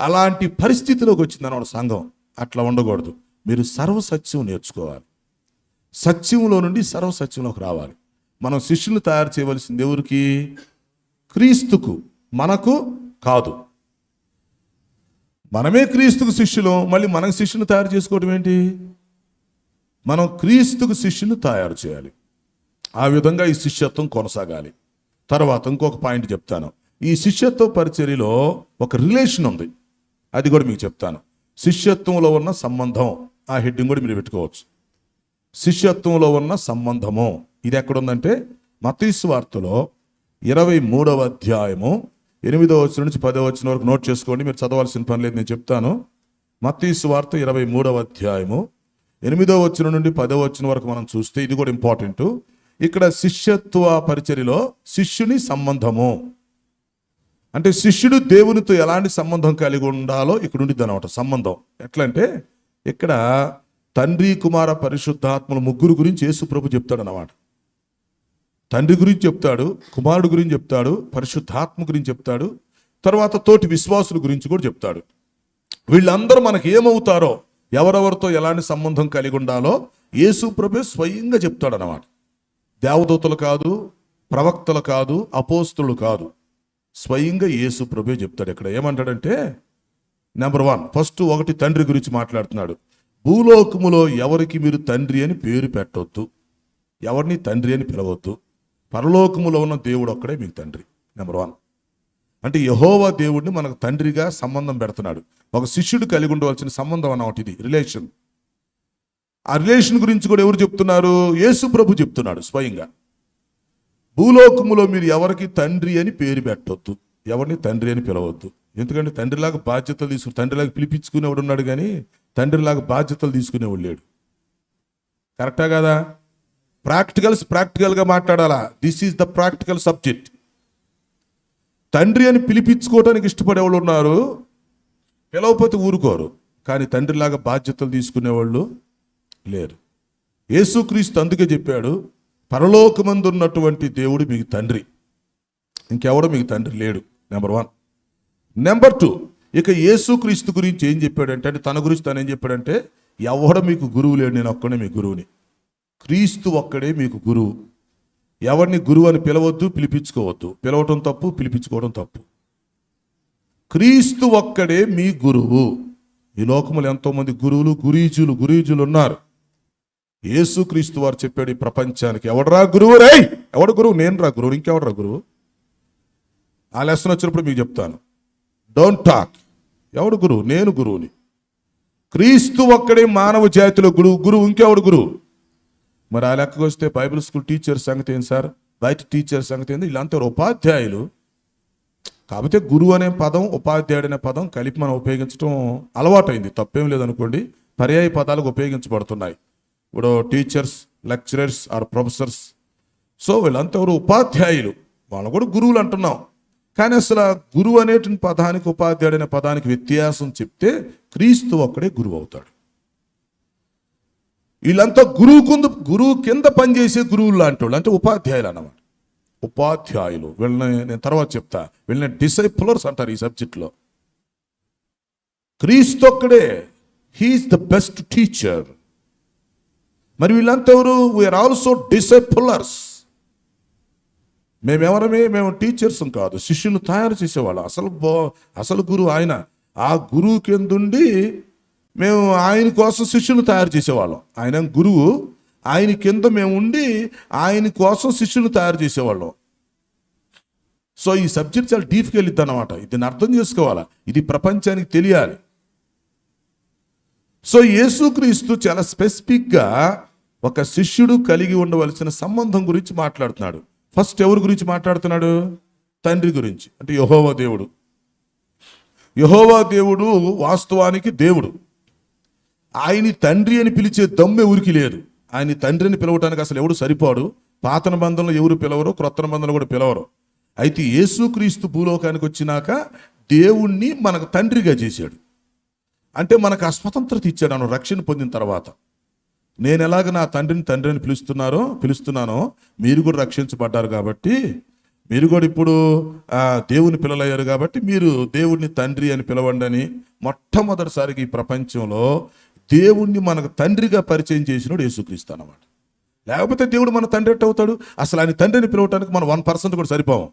అలాంటి పరిస్థితిలోకి వచ్చింది అన్నమాట సంఘం. అట్లా ఉండకూడదు. మీరు సర్వసత్యం నేర్చుకోవాలి. సత్యంలో నుండి సర్వసత్యంలోకి రావాలి. మనం శిష్యులు తయారు చేయవలసింది ఎవరికి? క్రీస్తుకు, మనకు కాదు. మనమే క్రీస్తుకు శిష్యులు, మళ్ళీ మనకు శిష్యులు తయారు చేసుకోవడం ఏంటి? మనం క్రీస్తుకు శిష్యులు తయారు చేయాలి. ఆ విధంగా ఈ శిష్యత్వం కొనసాగాలి. తర్వాత ఇంకొక పాయింట్ చెప్తాను. ఈ శిష్యత్వ పరిచర్యలో ఒక రిలేషన్ ఉంది, అది కూడా మీకు చెప్తాను. శిష్యత్వంలో ఉన్న సంబంధం, ఆ హెడ్డింగ్ కూడా మీరు పెట్టుకోవచ్చు. శిష్యత్వంలో ఉన్న సంబంధము ఇది ఎక్కడుందంటే, మత్తయి సువార్తలో 23వ అధ్యాయము 8వ వచనం నుంచి 10వ వచనం వరకు నోట్ చేసుకోండి. మీరు చదవాల్సిన పని లేదు, నేను చెప్తాను. మత్తయి సువార్త 23వ అధ్యాయము 8వ వచనం నుండి 10వ వచనం వరకు మనం చూస్తే ఇది కూడా ఇంపార్టెంట్. ఇక్కడ శిష్యత్వ పరిచర్యలో శిష్యుని సంబంధము అంటే, శిష్యుడు దేవునితో ఎలాంటి సంబంధం కలిగి ఉండాలో ఇక్కడ ఉండిద్ది అన్నమాట. సంబంధం ఎట్లా అంటే, ఇక్కడ తండ్రి కుమార పరిశుద్ధాత్మల ముగ్గురు గురించి యేసు ప్రభు చెప్తాడు అన్నమాట. తండ్రి గురించి చెప్తాడు, కుమారుడు గురించి చెప్తాడు, పరిశుద్ధాత్మ గురించి చెప్తాడు, తర్వాత తోటి విశ్వాసుల గురించి కూడా చెప్తాడు. వీళ్ళందరూ మనకి ఏమవుతారో, ఎవరెవరితో ఎలాంటి సంబంధం కలిగి ఉండాలో యేసు ప్రభు స్వయంగా చెప్తాడు అన్నమాట. దేవదూతలు కాదు, ప్రవక్తలు కాదు, అపోస్తులు కాదు, స్వయంగా యేసు ప్రభు చెప్తాడు. ఇక్కడ ఏమంటాడంటే, నెంబర్ 1 ఫస్ట్ ఒకటి తండ్రి గురించి మాట్లాడుతున్నాడు. భూలోకములో ఎవరికి మీరు తండ్రి అని పేరు పెట్టవద్దు, ఎవరిని తండ్రి అని పిలవద్దు. పరలోకములో ఉన్న దేవుడు ఒక్కడే మీకు తండ్రి. నెంబర్ 1 అంటే యెహోవా దేవుడిని మనకు తండ్రిగా సంబంధం పెడుతున్నాడు. ఒక శిష్యుడు కలిగి ఉండవలసిన సంబంధం అన్నమాట ఇది, రిలేషన్. ఆ రిలేషన్ గురించి కూడా ఎవరు చెప్తున్నారు? యేసు ప్రభు చెప్తున్నాడు స్వయంగా. భూలోకములో మీరు ఎవరికి తండ్రి అని పేరు పెట్టవద్దు, ఎవరిని తండ్రి అని పిలవద్దు. ఎందుకంటే తండ్రిలాగా బాధ్యతలు తండ్రిలాగా పిలిపించుకునేవాడు ఉన్నాడు, కానీ తండ్రిలాగా బాధ్యతలు తీసుకునేవాడు లేడు. కరెక్టా కదా? ప్రాక్టికల్గా మాట్లాడాలా. This is the practical subject. తండ్రి అని పిలిపించుకోవడానికి ఇష్టపడేవాళ్ళు ఉన్నారు, పిలవకపోతే ఊరుకోరు. కానీ తండ్రిలాగా బాధ్యతలు తీసుకునేవాళ్ళు లేరు. యేసుక్రీస్తు అందుకే చెప్పాడు, పరలోకమందు ఉన్నటువంటి దేవుడు మీకు తండ్రి, ఇంకెవడో మీకు తండ్రి లేడు. నెంబర్ 1. నెంబర్ 2, ఇక యేసుక్రీస్తు గురించి ఏం చెప్పాడంటే, అంటే తన గురించి తను ఏం చెప్పాడంటే, ఎవడో మీకు గురువు లేడు, నేను ఒక్కడే మీ గురువుని. క్రీస్తు ఒక్కడే మీకు గురువు. ఎవరిని గురువు అని పిలవద్దు, పిలిపించుకోవద్దు. పిలవటం తప్పు, పిలిపించుకోవడం తప్పు. క్రీస్తు ఒక్కడే మీ గురువు. ఈ లోకములు ఎంతోమంది గురువులు, గురీజులు ఉన్నారు. యేసుక్రీస్తు వారు చెప్పాడు ఈ ప్రపంచానికి, ఎవడరా గురువు? ఎవడు గురువు? నేను రా గురువు, ఇంకెవడరా గురువు? ఆ లెసన్ వచ్చినప్పుడు మీకు చెప్తాను. Don't talk. ఎవడు గురువు? నేను గురువుని. క్రీస్తు ఒక్కడే మానవ జాతిలో గురువు. ఇంకెవడు గురువు? మరి ఆ లెక్కకు వస్తే బైబిల్ స్కూల్ టీచర్ సంగతి ఏంటి సార్? బయట టీచర్ సంగతి ఏంటి? వీళ్ళంతా ఉపాధ్యాయులు. కాకపోతే గురువు అనే పదం, ఉపాధ్యాయుడు అనే పదం కలిపి మనం ఉపయోగించడం అలవాటైంది. తప్పేం లేదనుకోండి. పర్యాయ పదాలకు ఉపయోగించబడుతున్నాయి. ఇప్పుడు teachers, lecturers or professors. So వీళ్ళంతా ఎవరు? ఉపాధ్యాయులు. వాళ్ళు కూడా గురువులు అంటున్నాం. కానీ అసలు గురువు అనేటి పదానికి, ఉపాధ్యాయుడు అనే పదానికి వ్యత్యాసం చెప్తే క్రీస్తు ఒక్కడే గురువు అవుతాడు. వీళ్ళంతా గురువు కింద పనిచేసే గురువులు లాంటి వాళ్ళు, అంటే ఉపాధ్యాయులు అన్నమాట. ఉపాధ్యాయులు. వీళ్ళని నేను తర్వాత చెప్తా. వీళ్ళని డిసైపులర్స్ అంటారు ఈ సబ్జెక్ట్లో. క్రీస్తు ఒక్కడే, హీఈస్ ద బెస్ట్ టీచర్. మరి వీళ్ళంతా ఎవరు? We are also disciplers. మేము టీచర్స్ కాదు, శిష్యులు తయారు చేసేవాళ్ళం. అసలు గురువు ఆయన. ఆ గురువు కిందుండి మేము ఆయన కోసం శిష్యులు తయారు చేసేవాళ్ళం. ఆయన గురువు, ఆయన కింద మేము ఉండి ఆయన కోసం శిష్యులు తయారు చేసేవాళ్ళం. సో ఈ సబ్జెక్ట్ చాలా డీప్కి వెళ్ళిద్ది అన్నమాట. దీన్ని అర్థం చేసుకోవాలా, ఇది ప్రపంచానికి తెలియాలి. సో యేసుక్రీస్తు చాలా స్పెసిఫిక్గా ఒక శిష్యుడు కలిగి ఉండవలసిన సంబంధం గురించి మాట్లాడుతున్నాడు. ఫస్ట్ ఎవరి గురించి మాట్లాడుతున్నాడు? తండ్రి గురించి. అంటే యెహోవా దేవుడు. యెహోవా దేవుడు వాస్తవానికి దేవుడు. ఆయన్ని తండ్రి అని పిలిచే దమ్ము ఎవరికి లేదు. ఆయన తండ్రిని పిలవటానికి అసలు ఎవడు సరిపోడు. పాత నిబంధనలు ఎవరు పిలవరు, క్రొత్త నిబంధనలు కూడా పిలవరు. అయితే యేసుక్రీస్తు భూలోకానికి వచ్చినాక దేవుణ్ణి మనకు తండ్రిగా చేశాడు. అంటే మనకు ఆ స్వతంత్రత ఇచ్చాడు. మనం రక్షణ పొందిన తర్వాత నేను ఎలాగ నా తండ్రిని పిలుస్తున్నానో మీరు కూడా రక్షించబడ్డారు కాబట్టి, మీరు కూడా ఇప్పుడు దేవుని పిల్లలయ్యారు కాబట్టి మీరు దేవుడిని తండ్రి అని పిలవండి అని మొట్టమొదటిసారిగా ఈ ప్రపంచంలో దేవుణ్ణి మనకు తండ్రిగా పరిచయం చేసినోడు యేసుక్రీస్తు అన్నమాట. లేకపోతే దేవుడు మన తండ్రి ఎట్ట అవుతాడు? అసలు ఆయన తండ్రిని పిలవటానికి మనం 1% కూడా సరిపోము.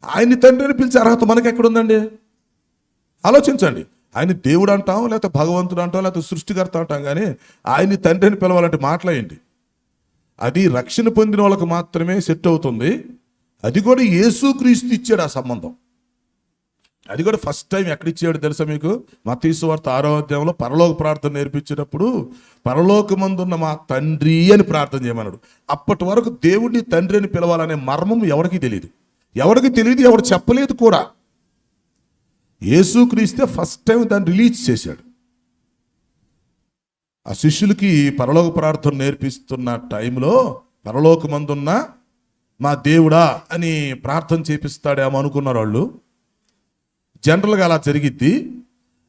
ఆయన్ని తండ్రిని పిలిచే అర్హత మనకి ఎక్కడుందండి? ఆలోచించండి. ఆయన దేవుడు అంటాం, లేకపోతే భగవంతుడు అంటాం, లేకపోతే సృష్టికర్త అంటాం, కానీ ఆయన్ని తండ్రిని పిలవాలంటే మాట్లాడండి. అది రక్షణ పొందిన వాళ్ళకి మాత్రమే సెట్ అవుతుంది. అది కూడా యేసుక్రీస్తు ఇచ్చాడు ఆ సంబంధం. అది కూడా ఫస్ట్ టైం ఎక్కడిచ్చాడు తెలుసా మీకు? మత్తయి సువార్త 6వ అధ్యాయంలో పరలోక ప్రార్థన నేర్పించేటప్పుడు పరలోకమందున్న మా తండ్రి అని ప్రార్థన చేయమన్నాడు. అప్పటి వరకు దేవుడిని తండ్రి అని పిలవాలనే మర్మం ఎవరికి తెలియదు, ఎవరు చెప్పలేదు కూడా. యేసుక్రీస్తే ఫస్ట్ టైం దాన్ని రిలీజ్ చేశాడు. ఆ శిష్యులకి పరలోక ప్రార్థన నేర్పిస్తున్న టైంలో పరలోకమందున్న మా దేవుడా అని ప్రార్థన చేపిస్తాడేమో అనుకున్నారు వాళ్ళు. జనరల్గా అలా జరిగిద్ది.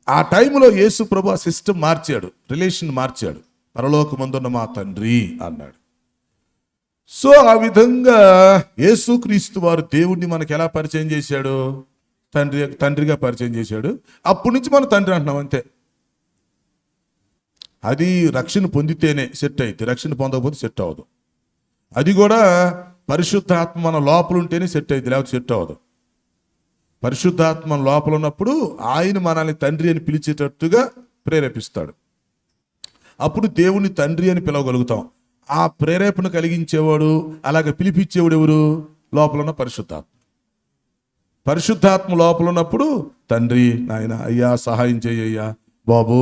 ఆ టైంలో యేసు ప్రభు ఆ సిస్టమ్ మార్చాడు, రిలేషన్ మార్చాడు. పరలోకమందున్న మా తండ్రి అన్నాడు. సో ఆ విధంగా యేసుక్రీస్తు వారు దేవుడిని మనకు ఎలా పరిచయం చేశాడు? తండ్రిగా పరిచయం చేశాడు. అప్పటి నుంచి మనం తండ్రి అంటున్నాం అంతే. అది రక్షణ పొందితేనే సెట్ అయితే, రక్షణ పొందకపోతే సెట్ అవ్వదు. అది కూడా పరిశుద్ధాత్మ మన లోపల ఉంటేనే సెట్ అయింది, లేకపోతే సెట్ అవ్వదు. పరిశుద్ధాత్మ మన లోపల ఉన్నప్పుడు ఆయన మనల్ని తండ్రి అని పిలిచేటట్టుగా ప్రేరేపిస్తాడు. అప్పుడు దేవుని తండ్రి అని పిలవగలుగుతాం. ఆ ప్రేరేపణ కలిగించేవాడు, అలాగే పిలిపించేవాడు ఎవరు? లోపల ఉన్న పరిశుద్ధాత్మ. పరిశుద్ధాత్మ లోపల ఉన్నప్పుడు తండ్రి, నాయన, అయ్యా సహాయం చేయ్యా, బాబు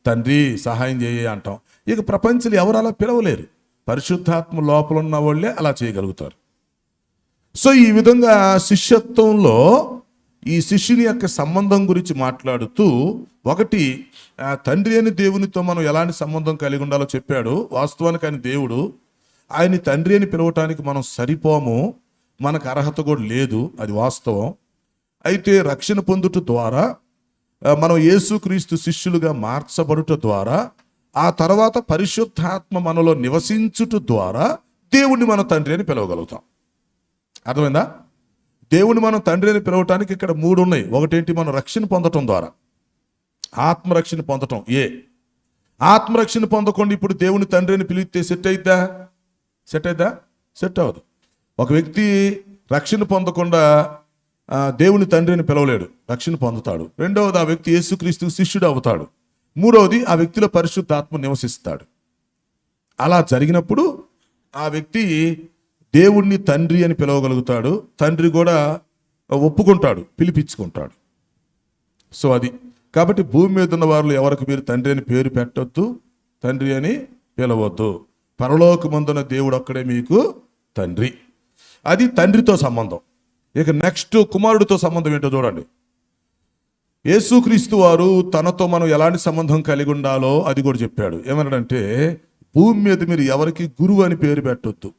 తండ్రి సహాయం చేయ అంటాం. ఇక ప్రపంచంలో ఎవరు అలా పిలవలేరు. పరిశుద్ధాత్మ లోపల ఉన్న వాళ్ళే అలా చేయగలుగుతారు. సో ఈ విధంగా శిష్యత్వంలో ఈ శిష్యుని యొక్క సంబంధం గురించి మాట్లాడుతూ, ఒకటి తండ్రి అని దేవునితో మనం ఎలాంటి సంబంధం కలిగి ఉండాలో చెప్పాడు. వాస్తవానికి ఆయన దేవుడు. ఆయన్ని తండ్రి అని పిలవటానికి మనం సరిపోము, మనకు అర్హత కూడా లేదు, అది వాస్తవం. అయితే రక్షణ పొందుట ద్వారా, మనం యేసుక్రీస్తు శిష్యులుగా మార్చబడుట ద్వారా, ఆ తర్వాత పరిశుద్ధాత్మ మనలో నివసించుట ద్వారా దేవుణ్ణి మనం తండ్రి అని పిలవగలుగుతాం. అర్థమైందా? దేవుని మనం తండ్రి అని పిలవటానికి ఇక్కడ 3 ఉన్నాయి. ఒకటేంటి? మనం రక్షణ పొందటం ద్వారా, ఆత్మరక్షణ పొందటం. ఆత్మరక్షణ పొందకుండా ఇప్పుడు దేవుని తండ్రి అని పిలిస్తే సెట్ అయిద్దా? సెట్ అవ్వదు. ఒక వ్యక్తి రక్షణ పొందకుండా దేవుని తండ్రి అని పిలవలేడు, రక్షణ పొందుతాడు. రెండవది, ఆ వ్యక్తి యేసుక్రీస్తు శిష్యుడు అవుతాడు. మూడవది, ఆ వ్యక్తిలో పరిశుద్ధాత్మ నివసిస్తాడు. అలా జరిగినప్పుడు ఆ వ్యక్తి దేవుణ్ణి తండ్రి అని పిలవగలుగుతాడు. తండ్రి కూడా ఒప్పుకుంటాడు, పిలిపించుకుంటాడు. సో అది కాబట్టి భూమి మీద ఉన్న వారు ఎవరికి మీరు తండ్రి అని పేరు పెట్టొద్దు, తండ్రి అని పిలవద్దు. పరలోకమందున దేవుడు ఒక్కడే మీకు తండ్రి. అది తండ్రితో సంబంధం. ఇక నెక్స్ట్ కుమారుడితో సంబంధం ఏంటో చూడండి. యేసుక్రీస్తు వారు తనతో మనం ఎలాంటి సంబంధం కలిగి ఉండాలో అది కూడా చెప్పాడు. ఏమన్నాడంటే, భూమి మీద మీరు ఎవరికి గురువు అని పేరు పెట్టొద్దు.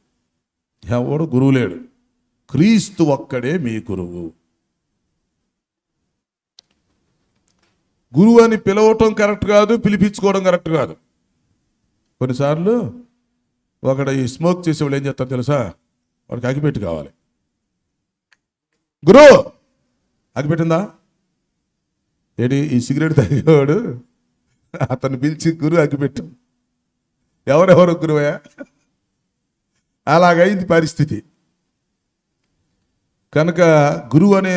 ఎవడు గురువు లేడు, క్రీస్తు ఒక్కడే మీ గురువు. గురువు అని పిలవటం కరెక్ట్ కాదు, పిలిపించుకోవడం కరెక్ట్ కాదు. కొన్నిసార్లు ఒకడు ఈ స్మోక్ చేసేవాళ్ళు ఏం చేస్తారు తెలుసా, వాడికి అగిపెట్టి కావాలి. గురు అగిపెట్టిందా ఏంటి, ఈ సిగరెట్ తాగేవాడు అతను పిలిచి గురు అగిపెట్టు. ఎవరెవరు గురువయ్యా? అలాగైంది పరిస్థితి. కనుక గురువు అనే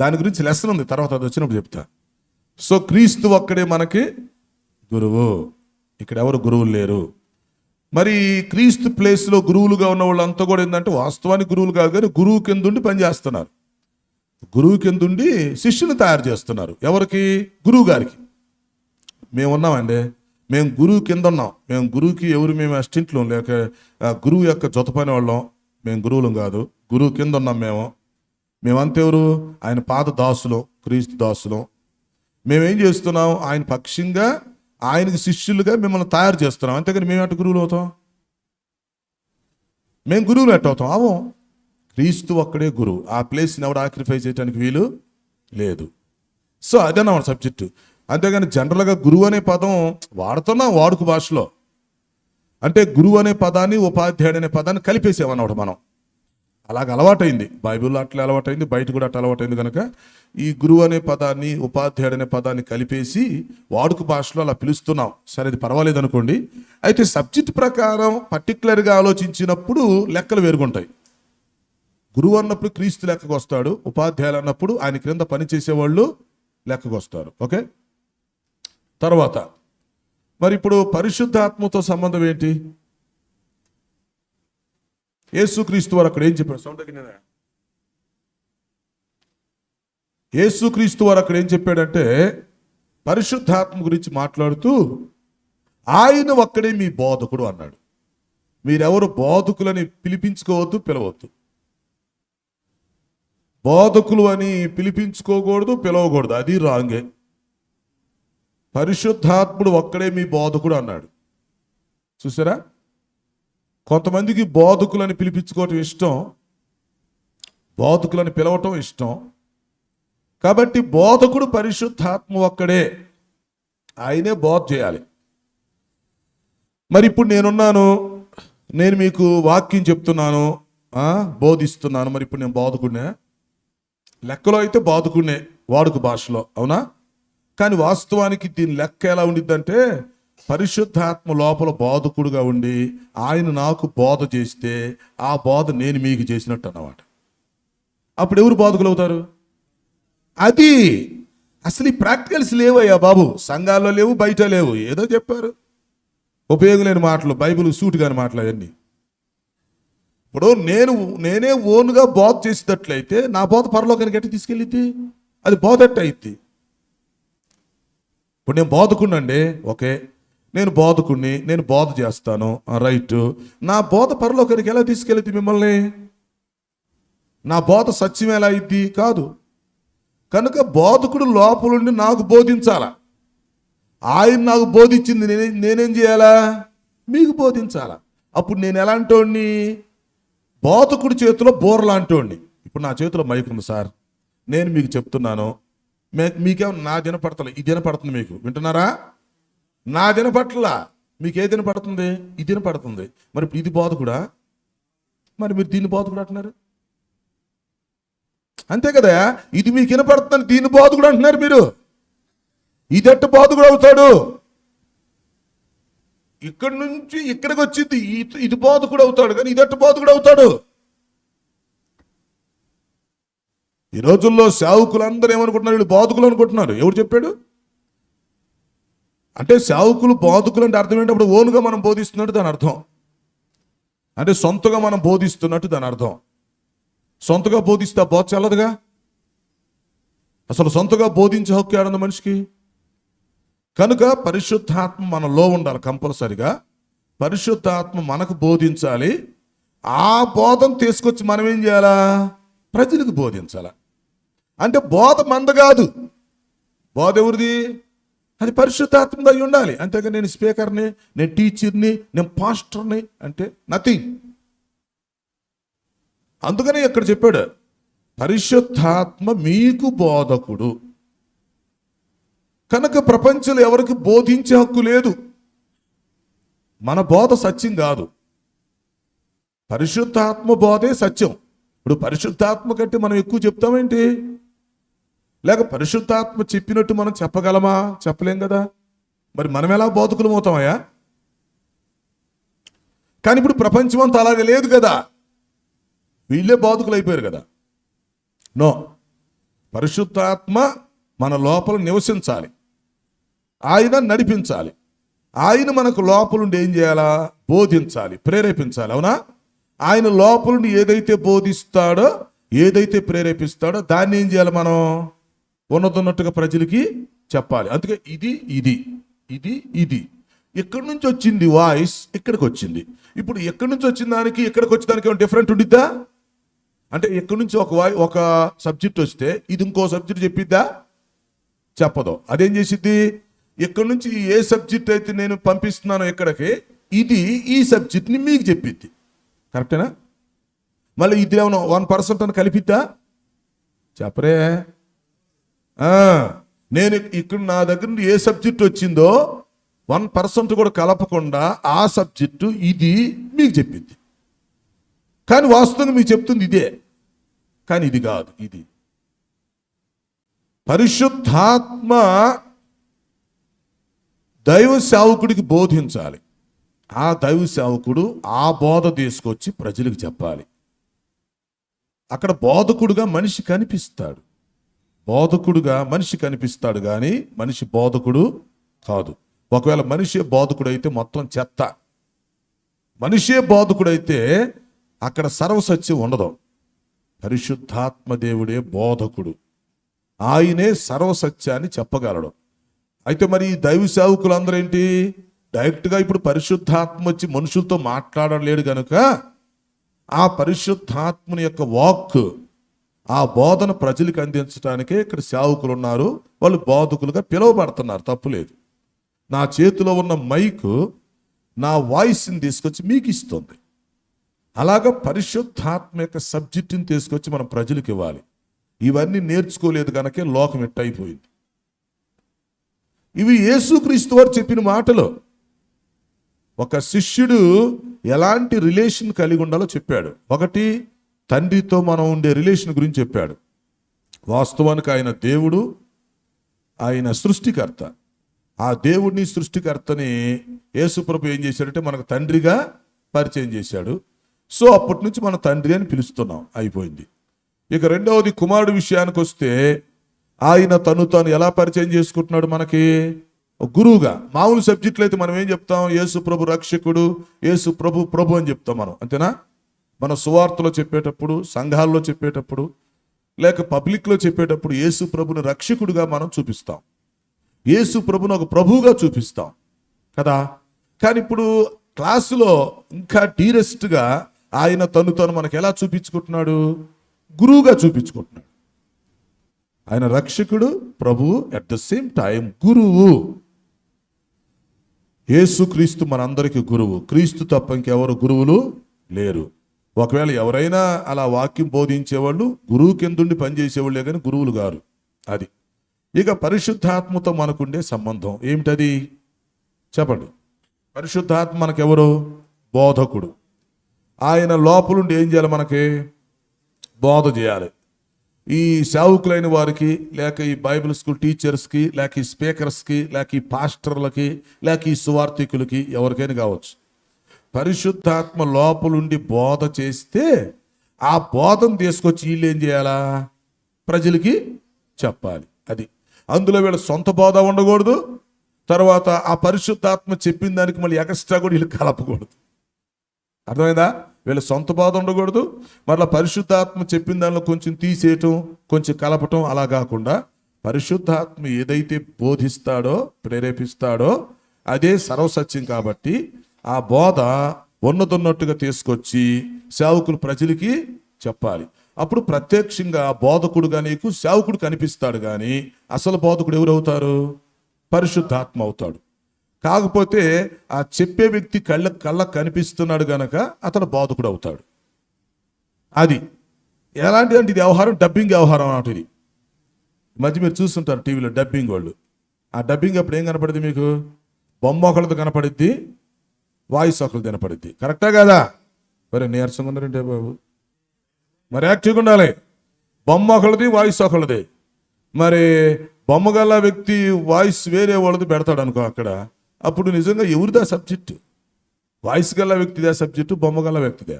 దాని గురించి లెసన్ ఉంది, తర్వాత అది వచ్చినప్పుడు చెప్తా. సో క్రీస్తు ఒక్కడే మనకి గురువు, ఇక్కడ ఎవరు గురువులు లేరు. మరి క్రీస్తు ప్లేస్లో గురువులుగా ఉన్న వాళ్ళంతా కూడా ఏంటంటే వాస్తవానికి గురువులు కాదు కానీ గురువు కింద ఉండి పనిచేస్తున్నారు. గురువు కింద ఉండి శిష్యుని తయారు చేస్తున్నారు. ఎవరికి? గురువు గారికి. మేము ఉన్నామండి, మేము గురువు కింద ఉన్నాం. మేము గురువుకి మేము అసిస్టెంట్లు లేక గురువు యొక్క జొత పని వాళ్ళం. మేము గురువులం కాదు, గురువు కింద ఉన్నాం. మేమంతెవరు? ఆయన పాద దాసులం, క్రీస్తు దాసులం. మేమేం చేస్తున్నాం? ఆయన పక్షంగా, ఆయనకి శిష్యులుగా మిమ్మల్ని తయారు చేస్తున్నాం. అంతేగాని మేము ఎట్ట గురువులు అవుతాం? మేము గురువులు ఎట్ట అవుతాం? అవో క్రీస్తు ఒక్కడే గురువు. ఆ ప్లేస్ని ఎవడు ఆక్రిఫై చేయడానికి వీలు లేదు. సో అదన్నమాట సబ్జెక్టు. అంతేగాని జనరల్గా గురువు అనే పదం వాడుతున్నాం వాడుక భాషలో. అంటే గురువు అనే పదాన్ని ఉపాధ్యాయుడు అనే పదాన్ని కలిపేసామన్నమాట మనం. అలాగ అలవాటైంది, బైబిల్లో అట్లా అలవాటైంది, బయట కూడా అట్లా అలవాటైంది. కనుక ఈ గురువు అనే పదాన్ని ఉపాధ్యాయుడు అనే పదాన్ని కలిపేసి వాడుక భాషలో అలా పిలుస్తున్నాం. సరే, అది పర్వాలేదు అనుకోండి. అయితే సబ్జెక్ట్ ప్రకారం పర్టికులర్గా ఆలోచించినప్పుడు లెక్కలు వేరుగుంటాయి. గురువు అన్నప్పుడు క్రీస్తు లెక్కకు వస్తాడు, ఉపాధ్యాయులు అన్నప్పుడు ఆయన క్రింద పనిచేసేవాళ్ళు లెక్కకు వస్తారు. ఓకే, తర్వాత మరి ఇప్పుడు పరిశుద్ధాత్మతో సంబంధం ఏంటి? యేసుక్రీస్తు వారు అక్కడ ఏం చెప్పాడు? యేసుక్రీస్తు వారు అక్కడ ఏం చెప్పాడంటే, పరిశుద్ధాత్మ గురించి మాట్లాడుతూ ఆయన ఒక్కడే మీ బోధకుడు అన్నాడు. మీరెవరు బోధకులని పిలిపించుకోవద్దు, పిలవద్దు. బోధకులు అని పిలిపించుకోకూడదు, పిలవకూడదు, అది రాంగే. పరిశుద్ధాత్ముడు ఒక్కడే మీ బోధకుడు అన్నాడు. చూసారా, కొంతమందికి బోధకులని పిలిపించుకోవటం ఇష్టం, బోధకులని పిలవటం ఇష్టం. కాబట్టి బోధకుడు పరిశుద్ధాత్మ ఒక్కడే, ఆయనే బోధ చేయాలి. మరి ఇప్పుడు నేనున్నాను, నేను మీకు వాక్యం చెప్తున్నాను, బోధిస్తున్నాను. మరి ఇప్పుడు నేను బోధకుడినే? లెక్కలో అయితే బోధకుడినే వాడుక భాషలో, అవునా? కానీ వాస్తవానికి దీని లెక్క ఎలా ఉండిద్దంటే, పరిశుద్ధాత్మ లోపల బోధకుడుగా ఉండి ఆయన నాకు బోధ చేస్తే ఆ బోధ నేను మీకు చేసినట్టు అన్నమాట. అప్పుడు ఎవరు బోధకులు అవుతారు? అది అసలు ఈ ప్రాక్టికల్స్ లేవయ్యా బాబు, సంఘాల్లో లేవు, బయట లేవు. ఏదో చెప్పారు, ఉపయోగం లేని మాటలు, బైబిల్ సూట్ కాని మాటలు అవన్నీ. ఇప్పుడు నేనే ఓన్గా బోధ చేసేటట్లయితే నా బోధ పరలోకానికి ఎట్ట తీసుకెళ్ళిద్ది? అది బోధ ఎట్ట అయింది? ఇప్పుడు నేను బోధకుడినండి, ఓకే, నేను బోధకుడిని, నేను బోధ చేస్తాను, రైట్. నా బోధ పరలోకానికి ఎలా తీసుకెళ్ళిద్ది మిమ్మల్ని? నా బోధ సత్యం ఎలా అయింది? కాదు. కనుక బోధకుడు లోపలుండి నాకు బోధించాలా. ఆయన నాకు బోధించింది నేనేం చేయాలా? మీకు బోధించాలా. అప్పుడు నేను ఎలాంటోడిని? బోధకుడి చేతిలో బోర్లాంటోడిని. ఇప్పుడు నా చేతిలో మైక్ ఉంది సార్, నేను మీకు చెప్తున్నాను, మీకేమో నా దినపడతలే, ఈ దినపడుతుంది, మీకు వింటున్నారా? నా దినపట్ల మీకు ఏ దినపడుతుంది? ఈ దినపడుతుంది. మరి ఇప్పుడు ఇది బోధకుడా? మరి మీరు దీన్ని బోధకుడు అంటున్నారు, అంతే కదా? ఇది మీకు వినపడుతుంది, దీన్ని బోధకుడు అంటున్నారు మీరు. ఇదెట్ట బోధకుడు అవుతాడు? ఇక్కడి నుంచి ఇక్కడికి వచ్చింది ఇది బోధకుడు అవుతాడు, కానీ ఇదెట్ట బోధకుడు అవుతాడు? ఈ రోజుల్లో సేవకులందరూ ఏమనుకుంటున్నారు? వీళ్ళు బోధకులు అనుకుంటున్నారు. ఎవరు చెప్పాడు? అంటే సేవకులు బోధకులు అంటే అర్థం ఏంటప్పుడు ఓనుగా మనం బోధిస్తున్నట్టు దాని అర్థం. అంటే సొంతగా మనం బోధిస్తున్నట్టు దాని అర్థం. సొంతగా బోధిస్తే బోధ చల్లదుగా. అసలు సొంతగా బోధించే హక్కు ఏడుంది మనిషికి? కనుక పరిశుద్ధాత్మ మనలో ఉండాలి కంపల్సరిగా. పరిశుద్ధాత్మ మనకు బోధించాలి. ఆ బోధన తీసుకొచ్చి మనం ఏం చేయాలా? ప్రజలకు బోధించాలా. అంటే బోధ మంద కాదు, బోధ ఎవరిది? అది పరిశుద్ధాత్మగా అయి ఉండాలి. అంతేగా నేను స్పీకర్ని, నేను టీచర్ని, నేను పాస్టర్ని అంటే నథింగ్. అందుకనే ఇక్కడ చెప్పాడు పరిశుద్ధాత్మ మీకు బోధకుడు. కనుక ప్రపంచంలో ఎవరికి బోధించే హక్కు లేదు. మన బోధ సత్యం కాదు, పరిశుద్ధాత్మ బోధే సత్యం. ఇప్పుడు పరిశుద్ధాత్మ కంటే మనం ఎక్కువ చెప్తామేంటి? లేక పరిశుద్ధాత్మ చెప్పినట్టు మనం చెప్పగలమా? చెప్పలేం కదా. మరి మనం ఎలా బోధకులం అవుతామయ్యా? కానీ ఇప్పుడు ప్రపంచం అంతా అలాగే లేదు కదా, వీళ్ళే బోధకులు అయిపోయారు కదా. నో, పరిశుద్ధాత్మ మన లోపల నివసించాలి, ఆయన నడిపించాలి, ఆయన మనకు లోపలుండి ఏం చేయాలా? బోధించాలి, ప్రేరేపించాలి. అవునా? ఆయన లోపలుండి ఏదైతే బోధిస్తాడో, ఏదైతే ప్రేరేపిస్తాడో దాన్ని ఏం చేయాలి? మనం ఉన్నట్టుగా ప్రజలకి చెప్పాలి. అందుకే ఇది ఇది ఇది ఇది ఎక్కడి నుంచి వచ్చింది వాయిస్, ఇక్కడికి వచ్చింది. ఇప్పుడు ఎక్కడి నుంచి వచ్చిన దానికి ఇక్కడికి వచ్చిన దానికి ఏమైనా డిఫరెంట్ ఉండిద్దా? అంటే ఎక్కడి నుంచి ఒక సబ్జెక్ట్ వస్తే ఇది ఇంకో సబ్జెక్ట్ చెప్పిద్దా? చెప్పదు. అదేం చేసిద్ది? ఎక్కడి నుంచి ఏ సబ్జెక్ట్ అయితే నేను పంపిస్తున్నానో ఇక్కడికి, ఇది ఈ సబ్జెక్ట్ని మీకు చెప్పిద్ది. కరెక్టేనా? మళ్ళీ ఇది ఏమన్నా 1% అని కలిపిద్దా? చెప్పరే. నేను ఇక్కడ నా దగ్గర నుండి ఏ సబ్జెక్ట్ వచ్చిందో 1% కూడా కలపకుండా ఆ సబ్జెక్టు ఇది మీకు చెప్పింది. కానీ వాస్తవంగా మీకు చెప్తుంది ఇదే, కానీ ఇది కాదు. ఇది పరిశుద్ధాత్మ దైవ సేవకుడికి బోధించాలి. ఆ దైవ సేవకుడు ఆ బోధ తీసుకొచ్చి ప్రజలకు చెప్పాలి. అక్కడ బోధకుడుగా మనిషి కనిపిస్తాడు, బోధకుడుగా మనిషి కనిపిస్తాడు, కానీ మనిషి బోధకుడు కాదు. ఒకవేళ మనిషి బోధకుడు అయితే మొత్తం చెత్త. మనిషే బోధకుడైతే అక్కడ సర్వసత్యం ఉండదు. పరిశుద్ధాత్మ దేవుడే బోధకుడు, ఆయనే సర్వసత్యాన్ని చెప్పగలడు. అయితే మరి ఈ దైవ సేవకులందరూ ఏంటి? డైరెక్ట్గా ఇప్పుడు పరిశుద్ధాత్మ వచ్చి మనుషులతో మాట్లాడలేడు కనుక ఆ పరిశుద్ధాత్మని యొక్క వాక్, ఆ బోధన ప్రజలకు అందించడానికే ఇక్కడ సేవకులు ఉన్నారు. వాళ్ళు బోధకులుగా పిలువబడుతున్నారు, తప్పులేదు. నా చేతిలో ఉన్న మైకు నా వాయిస్ని తీసుకొచ్చి మీకు ఇస్తుంది. అలాగా పరిశుద్ధాత్మ యొక్క సబ్జెక్టుని తీసుకొచ్చి మనం ప్రజలకు ఇవ్వాలి. ఇవన్నీ నేర్చుకోలేదు కనుక లోకం ఎట్టయిపోయింది. ఇవి యేసుక్రీస్తు వారు చెప్పిన మాటలు. ఒక శిష్యుడు ఎలాంటి రిలేషన్ కలిగి ఉండాలో చెప్పాడు. ఒకటి, తండ్రితో మనం ఉండే రిలేషన్ గురించి చెప్పాడు. వాస్తవానికి ఆయన దేవుడు, ఆయన సృష్టికర్త. ఆ దేవుడిని సృష్టికర్తని యేసుప్రభు ఏం చేశాడంటే మనకు తండ్రిగా పరిచయం చేశాడు. సో అప్పటి నుంచి మన తండ్రి అని పిలుస్తున్నాం, అయిపోయింది. ఇక రెండవది, కుమారుడు విషయానికి వస్తే ఆయన తను తాను ఎలా పరిచయం చేసుకుంటున్నాడు? మనకి గురువుగా. మామూలు సబ్జెక్టులు అయితే మనం ఏం చెప్తాం? యేసు ప్రభు రక్షకుడు, యేసు ప్రభు ప్రభు అని చెప్తాం మనం, అంతేనా? మన సువార్తలో చెప్పేటప్పుడు, సంఘాల్లో చెప్పేటప్పుడు, లేక పబ్లిక్లో చెప్పేటప్పుడు యేసు ప్రభుని రక్షకుడుగా మనం చూపిస్తాం, యేసు ప్రభుని ఒక ప్రభువుగా చూపిస్తాం కదా. కానీ ఇప్పుడు క్లాసులో ఇంకా డీరెస్ట్గా ఆయన తను తను మనకు ఎలా చూపించుకుంటున్నాడు? గురువుగా చూపించుకుంటున్నాడు. ఆయన రక్షకుడు, ప్రభువు, అట్ ద సేమ్ టైం గురువు. యేసుక్రీస్తు మనందరికీ గురువు. క్రీస్తు తప్ప ఇంకెవరు గురువులు లేరు. ఒకవేళ ఎవరైనా అలా వాక్యం బోధించేవాళ్ళు గురువు కిందుండి పనిచేసేవాళ్ళే కానీ గురువులు గారు. అది. ఇక పరిశుద్ధాత్మతో మనకుండే సంబంధం ఏమిటది? చెప్పండి. పరిశుద్ధాత్మ మనకెవరు? బోధకుడు. ఆయన లోపలుండి ఏం చేయాలి? మనకి బోధ చేయాలి. ఈ సేవకులైన వారికి, లేక ఈ బైబిల్ స్కూల్ టీచర్స్కి, లేక ఈ స్పీకర్స్కి, లేక ఈ పాస్టర్లకి, లేక ఈ సువార్థికులకి, ఎవరికైనా కావచ్చు, పరిశుద్ధాత్మ లోపలుండి బోధ చేస్తే ఆ బోధను తీసుకొచ్చి వీళ్ళు ఏం చేయాలా? ప్రజలకి చెప్పాలి. అది. అందులో వీళ్ళ సొంత బోధ ఉండకూడదు. తర్వాత ఆ పరిశుద్ధాత్మ చెప్పిన దానికి మళ్ళీ ఎక్స్ట్రా కూడా వీళ్ళు కలపకూడదు. అర్థమైందా? వీళ్ళ సొంత బోధ ఉండకూడదు. మళ్ళీ పరిశుద్ధాత్మ చెప్పిన దానిలో కొంచెం తీసేయటం, కొంచెం కలపటం అలా కాకుండా పరిశుద్ధాత్మ ఏదైతే బోధిస్తాడో ప్రేరేపిస్తాడో అదే సర్వసత్యం కాబట్టి ఆ బోధ ఉన్నదొన్నట్టుగా తీసుకొచ్చి సేవకులు ప్రజలకి చెప్పాలి. అప్పుడు ప్రత్యక్షంగా బోధకుడుగా నీకు సేవకుడు కనిపిస్తాడు, కానీ అసలు బోధకుడు ఎవరవుతారు? పరిశుద్ధాత్మ అవుతాడు. కాకపోతే ఆ చెప్పే వ్యక్తి కళ్ళకు కనిపిస్తున్నాడు గనక అతను బోధకుడు అవుతాడు. అది ఎలాంటి అంటే ఇది వ్యవహారం, డబ్బింగ్ వ్యవహారం అన్నమాట. ఇది మధ్య మీరు చూస్తుంటారు టీవీలో డబ్బింగ్ వాళ్ళు. ఆ డబ్బింగ్ అప్పుడు ఏం కనపడుద్ది మీకు? బొమ్మ ఒకళ్ళది కనపడిద్ది, వాయిస్ ఒకళ్ళది కనపడిద్ది. కరెక్టా కదా? మరి నీరసంగా ఉన్నారంటే బాబు, మరి యాక్టివ్గా ఉండాలి. బొమ్మ ఒకళ్ళది, వాయిస్ ఒకళ్ళది. మరి బొమ్మ గల వ్యక్తి వాయిస్ వేరే వాళ్ళది పెడతాడు అనుకో అక్కడ, అప్పుడు నిజంగా ఎవరిదా సబ్జెక్టు? వాయిస్ గల వ్యక్తిదా సబ్జెక్టు, బొమ్మ గల వ్యక్తిదా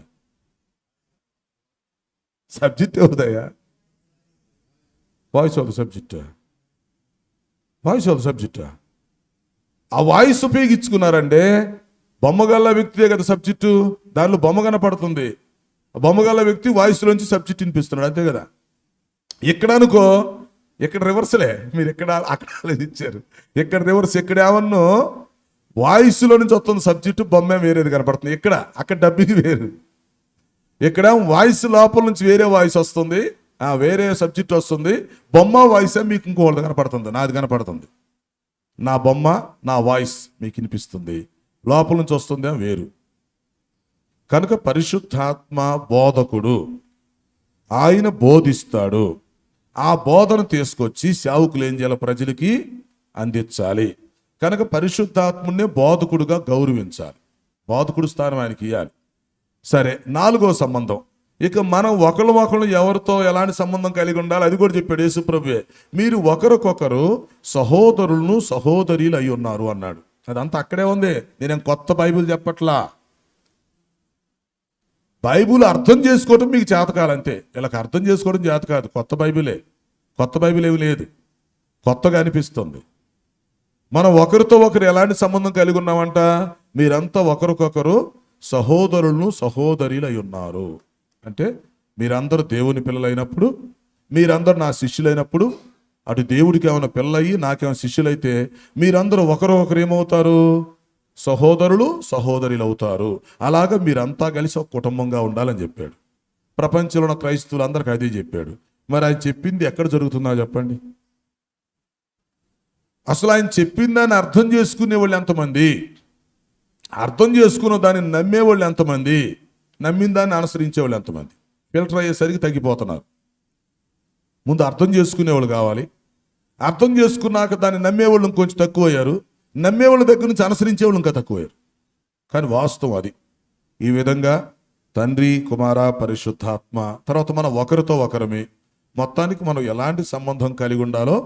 సబ్జెక్ట్? ఎవరిదయ్యా? Voice of the subject. Voice of the subject. ఆ వాయిస్ ఉపయోగించుకున్నారంటే బొమ్మగల్ల వ్యక్తిదే కదా సబ్జెక్టు, దానిలో బొమ్మ కనపడుతుంది. బొమ్మగల్ల వ్యక్తి వాయిస్లోంచి సబ్జెక్ట్ వినిపిస్తున్నాడు, అంతే కదా. ఇక్కడ అనుకో, ఇక్కడ రివర్స్లే. మీరు ఎక్కడ అక్కడ ఆలోచించారు, ఇక్కడ రివర్స్. ఇక్కడ ఏమన్నా వాయిస్లో నుంచి వస్తుంది సబ్జెక్టు, బొమ్మ వేరేది కనపడుతుంది. ఇక్కడ అక్కడ డబ్బింగ్ వేరు. ఇక్కడ వాయిస్ లోపల నుంచి వేరే వాయిస్ వస్తుంది, వేరే సబ్జెక్ట్ వస్తుంది. బొమ్మ వాయిస్ మీకు ఇంకోటి కనపడుతుంది, నాది కనపడుతుంది. నా బొమ్మ నా వాయిస్ మీకు వినిపిస్తుంది, లోపల నుంచి వస్తుంది వేరు. కనుక పరిశుద్ధాత్మ బోధకుడు, ఆయన బోధిస్తాడు. ఆ బోధన తీసుకొచ్చి సేవకులు ఏం చేయాలి? ప్రజలకి అందించాలి. కనుక పరిశుద్ధాత్మునే బోధకుడుగా గౌరవించాలి, బోధకుడు స్థానం ఆయనకి ఇవ్వాలి. సరే, 4వ సంబంధం. ఇక మనం ఒకళ్ళు ఎవరితో ఎలాంటి సంబంధం కలిగి ఉండాలి అది కూడా చెప్పాడు యేసుప్రభువే. మీరు ఒకరికొకరు సహోదరులను సహోదరీలు అయి ఉన్నారు అన్నాడు. అదంతా అక్కడే ఉంది. నేనేం కొత్త బైబిల్ చెప్పట్లా. బైబిల్ అర్థం చేసుకోవటం మీకు చేతకాలంతే. వీళ్ళకి అర్థం చేసుకోవడం చేత కాదు. కొత్త బైబిలే, కొత్త బైబిల్ ఏమి లేదు, కొత్తగా అనిపిస్తుంది. మనం ఒకరితో ఒకరు ఎలాంటి సంబంధం కలిగి ఉన్నామంట? మీరంతా ఒకరికొకరు సహోదరులను సహోదరీలు అయి ఉన్నారు అంటే మీరందరూ దేవుని పిల్లలైనప్పుడు, మీరందరూ నా శిష్యులైనప్పుడు, అటు దేవుడికి ఏమైనా పిల్లయ్యి నాకేమైనా శిష్యులైతే మీరందరూ ఒకరు ఏమవుతారు? సహోదరులు సహోదరులు అవుతారు. అలాగా మీరంతా కలిసి ఒక కుటుంబంగా ఉండాలని చెప్పాడు. ప్రపంచంలో ఉన్న క్రైస్తవులు అందరికీ అదే చెప్పాడు. మరి ఆయన చెప్పింది ఎక్కడ జరుగుతుందో చెప్పండి. అసలు ఆయన చెప్పిందని అర్థం చేసుకునే వాళ్ళు ఎంతమంది? అర్థం చేసుకున్న దాన్ని నమ్మేవాళ్ళు ఎంతమంది? నమ్మిన దాన్ని అనుసరించేవాళ్ళు ఎంతమంది? ఫిల్టర్ అయ్యేసరికి తగ్గిపోతున్నారు. ముందు అర్థం చేసుకునేవాళ్ళు కావాలి. అర్థం చేసుకున్నాక దాన్ని నమ్మేవాళ్ళు ఇంకొంచెం తక్కువ అయ్యారు. నమ్మేవాళ్ళ దగ్గర నుంచి అనుసరించేవాళ్ళు ఇంకా తక్కువయ్యారు. కానీ వాస్తవం అది. ఈ విధంగా తండ్రి, కుమార, పరిశుద్ధాత్మ, తర్వాత మనం ఒకరితో ఒకరమే. మొత్తానికి మనం ఎలాంటి సంబంధం కలిగి ఉండాలో,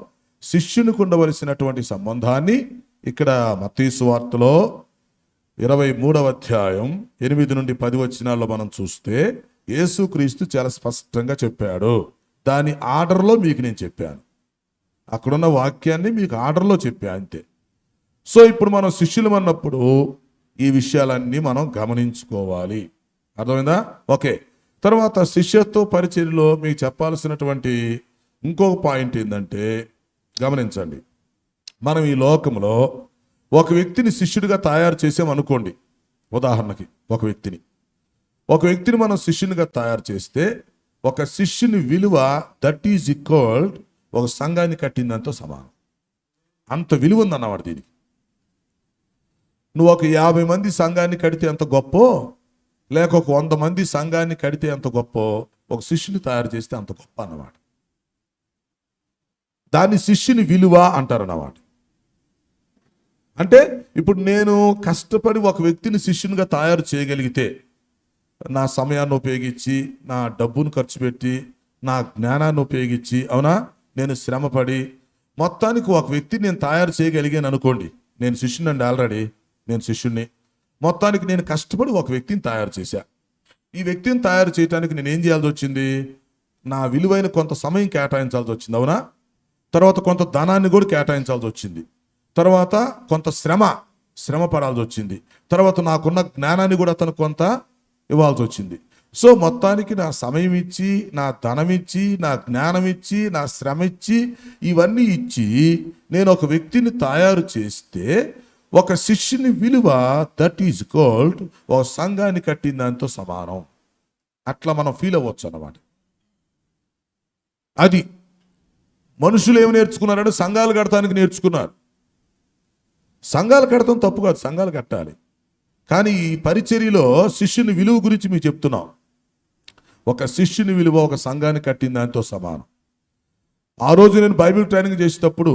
శిష్యునికి ఉండవలసినటువంటి సంబంధాన్ని ఇక్కడ మత్తయి సువార్తలో 23వ అధ్యాయం 8 నుండి 10 వచనాల్లో మనం చూస్తే యేసుక్రీస్తు చాలా స్పష్టంగా చెప్పాడు. దాని ఆర్డర్లో మీకు నేను చెప్పాను. అక్కడున్న వాక్యాన్ని మీకు ఆర్డర్లో చెప్పా అంతే. సో ఇప్పుడు మనం శిష్యులం అన్నప్పుడు ఈ విషయాలన్నీ మనం గమనించుకోవాలి. అర్థమైందా? ఓకే. తర్వాత శిష్యత్వ పరిచర్యలో మీకు చెప్పాల్సినటువంటి ఇంకొక పాయింట్ ఏంటంటే, గమనించండి. మనం ఈ లోకంలో ఒక వ్యక్తిని శిష్యుడిగా తయారు చేసామనుకోండి. ఉదాహరణకి ఒక వ్యక్తిని మనం శిష్యునిగా తయారు చేస్తే ఒక శిష్యుని విలువ దట్ ఈజ్ ఈక్వల్డ్ ఒక సంఘాన్ని కట్టిందంతో సమానం. అంత విలువ ఉందన్నమాట దీనికి. నువ్వు ఒక 50 మంది సంఘాన్ని కడితే ఎంత గొప్ప, లేక ఒక 100 మంది సంఘాన్ని కడితే ఎంత గొప్ప, ఒక శిష్యుని తయారు చేస్తే అంత గొప్ప అన్నమాట. దాన్ని శిష్యుని విలువ అంటారన్నమాట. అంటే ఇప్పుడు నేను కష్టపడి ఒక వ్యక్తిని శిష్యునిగా తయారు చేయగలిగితే, నా సమయాన్ని ఉపయోగించి, నా డబ్బును ఖర్చు పెట్టి, నా జ్ఞానాన్ని ఉపయోగించి, అవునా, నేను శ్రమపడి మొత్తానికి ఒక వ్యక్తిని నేను తయారు చేయగలిగాను అనుకోండి. నేను శిష్యుని అండి, ఆల్రెడీ నేను శిష్యుణ్ణి. మొత్తానికి నేను కష్టపడి ఒక వ్యక్తిని తయారు చేశా. ఈ వ్యక్తిని తయారు చేయడానికి నేను ఏం చేయాల్సి వచ్చింది? నా విలువైన కొంత సమయం కేటాయించాల్సి వచ్చింది, అవునా. తర్వాత కొంత ధనాన్ని కూడా కేటాయించాల్సి వచ్చింది. తర్వాత కొంత శ్రమ పడాల్సి వచ్చింది. తర్వాత నాకున్న జ్ఞానాన్ని కూడా అతను కొంత ఇవ్వాల్సి వచ్చింది. సో మొత్తానికి నా సమయం ఇచ్చి, నా ధనం ఇచ్చి, నా జ్ఞానం ఇచ్చి, నా శ్రమ ఇచ్చి, ఇవన్నీ ఇచ్చి నేను ఒక వ్యక్తిని తయారు చేస్తే ఒక శిష్యుని విలువ దట్ ఈజ్ కాల్డ్ ఒక సంఘాన్ని కట్టిన దాంతో సమానం. అట్లా మనం ఫీల్ అవ్వచ్చు అన్నమాట. అది మనుషులు ఏమి నేర్చుకున్నారంటే సంఘాలు కడటానికి నేర్చుకున్నారు. సంఘాలు కడతాం తప్పు కాదు, సంఘాలు కట్టాలి. కానీ ఈ పరిచర్యలో శిష్యుని విలువ గురించి మీకు చెప్తున్నాం. ఒక శిష్యుని విలువ ఒక సంఘాన్ని కట్టిన దాంతో సమానం. ఆ రోజు నేను బైబిల్ ట్రైనింగ్ చేసేటప్పుడు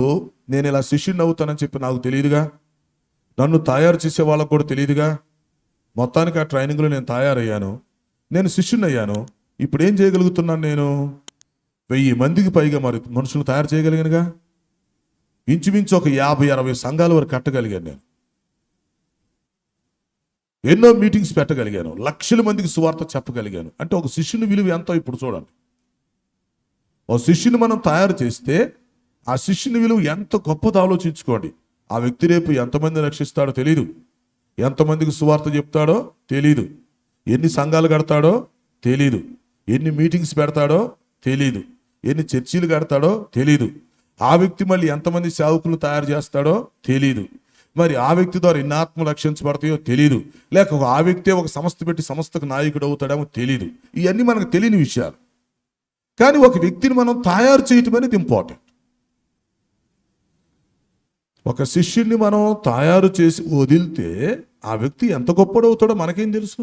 నేను ఇలా శిష్యుని అవుతానని చెప్పి నాకు తెలియదుగా, నన్ను తయారు చేసే వాళ్ళకు కూడా తెలియదుగా. మొత్తానికి ఆ ట్రైనింగ్లో నేను తయారయ్యాను, నేను శిష్యుని అయ్యాను. ఇప్పుడు ఏం చేయగలుగుతున్నాను? నేను 1000 మందికి పైగా మరి మనుషులు తయారు చేయగలిగానుగా. ఇంచుమించు ఒక 50-60 సంఘాల వరకు కట్టగలిగాను. నేను ఎన్నో మీటింగ్స్ పెట్టగలిగాను, లక్షల మందికి సువార్త చెప్పగలిగాను. అంటే ఒక శిష్యుని విలువ ఎంతో ఇప్పుడు చూడండి. ఒక శిష్యుని మనం తయారు చేస్తే ఆ శిష్యుని విలువ ఎంత గొప్పదో ఆలోచించుకోండి. ఆ వ్యక్తి రేపు ఎంతమంది రక్షిస్తాడో తెలీదు, ఎంతమందికి సువార్త చెప్తాడో తెలీదు, ఎన్ని సంఘాలు కడతాడో తెలీదు, ఎన్ని మీటింగ్స్ పెడతాడో తెలీదు, ఎన్ని చర్చీలు కడతాడో తెలీదు. ఆ వ్యక్తి మళ్ళీ ఎంతమంది సేవకులు తయారు చేస్తాడో తెలీదు. మరి ఆ వ్యక్తి ద్వారా ఎన్ని ఆత్మలు రక్షించబడతాయో తెలీదు. లేక ఆ వ్యక్తే ఒక సంస్థ పెట్టి సంస్థకు నాయకుడు అవుతాడేమో తెలీదు. ఇవన్నీ మనకు తెలియని విషయాలు. కానీ ఒక వ్యక్తిని మనం తయారు చేయటం అనేది ఇంపార్టెంట్. ఒక శిష్యుడిని మనం తయారు చేసి వదిలితే ఆ వ్యక్తి ఎంత గొప్పడవుతాడో మనకేం తెలుసు?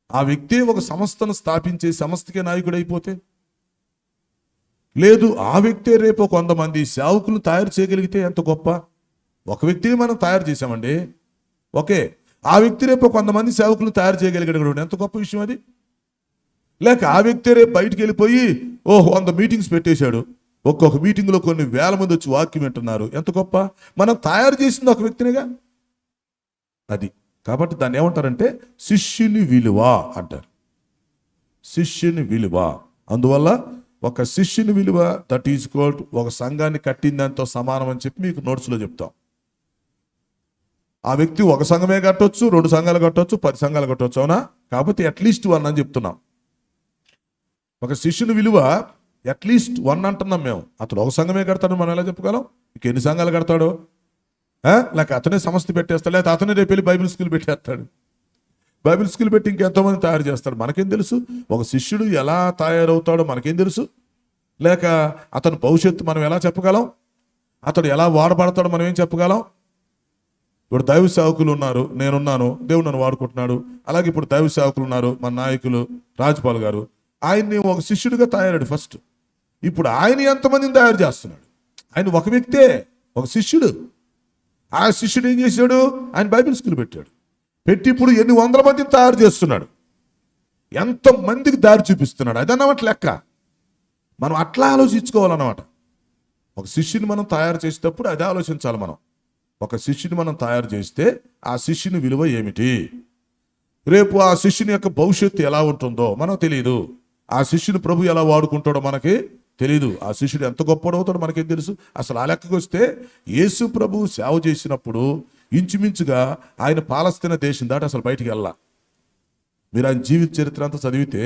ఆ వ్యక్తి ఒక సంస్థను స్థాపించే సంస్థకే నాయకుడు అయిపోతే, లేదు ఆ వ్యక్తే రేపు కొంతమంది సేవకులు తయారు చేయగలిగితే ఎంత గొప్ప. ఒక వ్యక్తిని మనం తయారు చేసామండి, ఓకే, ఆ వ్యక్తి రేపు కొంతమంది సేవకులు తయారు చేయగలిగాడు, ఎంత గొప్ప విషయం అది. లేక ఆ వ్యక్తి రేపు బయటికి వెళ్ళిపోయి 100 మీటింగ్స్ పెట్టేశాడు, ఒక్కొక్క మీటింగ్లో కొన్ని వేల మంది వచ్చి వాక్యం వింటున్నారు, ఎంత గొప్ప. మనం తయారు చేసింది ఒక వ్యక్తినిగా. అది కాబట్టి దాన్ని ఏమంటారంటే శిష్యుని విలువ అంటారు. శిష్యుని విలువ. అందువల్ల ఒక శిష్యుని విలువ దట్ ఈజ్ కాల్డ్ ఒక సంఘాన్ని కట్టిన దాంతో సమానం అని చెప్పి మీకు నోట్స్లో చెప్తాం. ఆ వ్యక్తి ఒక సంఘమే కట్టవచ్చు, 2 సంఘాలు కట్టవచ్చు, 10 సంఘాలు కట్టవచ్చు, అవునా? కాకపోతే అట్లీస్ట్ 1 అని చెప్తున్నాం. ఒక శిష్యుని విలువ అట్లీస్ట్ 1 అంటున్నాం మేము. అతడు ఒక సంఘమే కడతాడు, మనం ఎలా చెప్పగలం? ఇంక ఎన్ని సంఘాలు కడతాడో? లేక అతనే సంస్థ పెట్టేస్తాడు, లేకపోతే అతనే రేపు వెళ్ళి బైబిల్ స్కూల్ పెట్టేస్తాడు. బైబిల్ స్కూల్ పెట్టి ఇంకెంతోమంది తయారు చేస్తాడు, మనకేం తెలుసు? ఒక శిష్యుడు ఎలా తయారవుతాడో మనకేం తెలుసు? లేక అతని భవిష్యత్తు మనం ఎలా చెప్పగలం? అతడు ఎలా వాడబడతాడో మనం ఏం చెప్పగలం? ఇప్పుడు దైవ సేవకులు ఉన్నారు, నేనున్నాను, దేవుడు నన్ను వాడుకుంటున్నాడు. అలాగే ఇప్పుడు దైవ సేవకులు ఉన్నారు, మన నాయకులు రాజ్పాల్ గారు. ఆయన్ని ఒక శిష్యుడిగా తయారాడు ఫస్ట్. ఇప్పుడు ఆయన ఎంతమందిని తయారు చేస్తున్నాడు? ఆయన ఒక వ్యక్తే, ఒక శిష్యుడు. ఆ శిష్యుడు ఏం చేశాడు? ఆయన బైబిల్ స్కూల్ పెట్టాడు. పెట్టి ఇప్పుడు ఎన్ని 100 మందిని తయారు చేస్తున్నాడు, ఎంతమందికి దారి చూపిస్తున్నాడు. అదన్నమాట లెక్క. మనం అట్లా ఆలోచించుకోవాలన్నమాట. ఒక శిష్యుని మనం తయారు చేసేటప్పుడు అదే ఆలోచించాలి మనం. ఒక శిష్యుని మనం తయారు చేస్తే ఆ శిష్యుని విలువ ఏమిటి, రేపు ఆ శిష్యుని యొక్క భవిష్యత్తు ఎలా ఉంటుందో మనకు తెలియదు. ఆ శిష్యుని ప్రభు ఎలా వాడుకుంటాడో మనకి తెలీదు. ఆ శిష్యుడు ఎంత గొప్పడవుతాడో మనకేం తెలుసు? అసలు ఆ లెక్కకు వస్తే యేసు ప్రభు సేవ చేసినప్పుడు ఇంచుమించుగా ఆయన పాలస్తీనా దేశం దాటి అసలు బయటికి వెళ్ళా. మీరు ఆయన జీవిత చరిత్ర అంతా చదివితే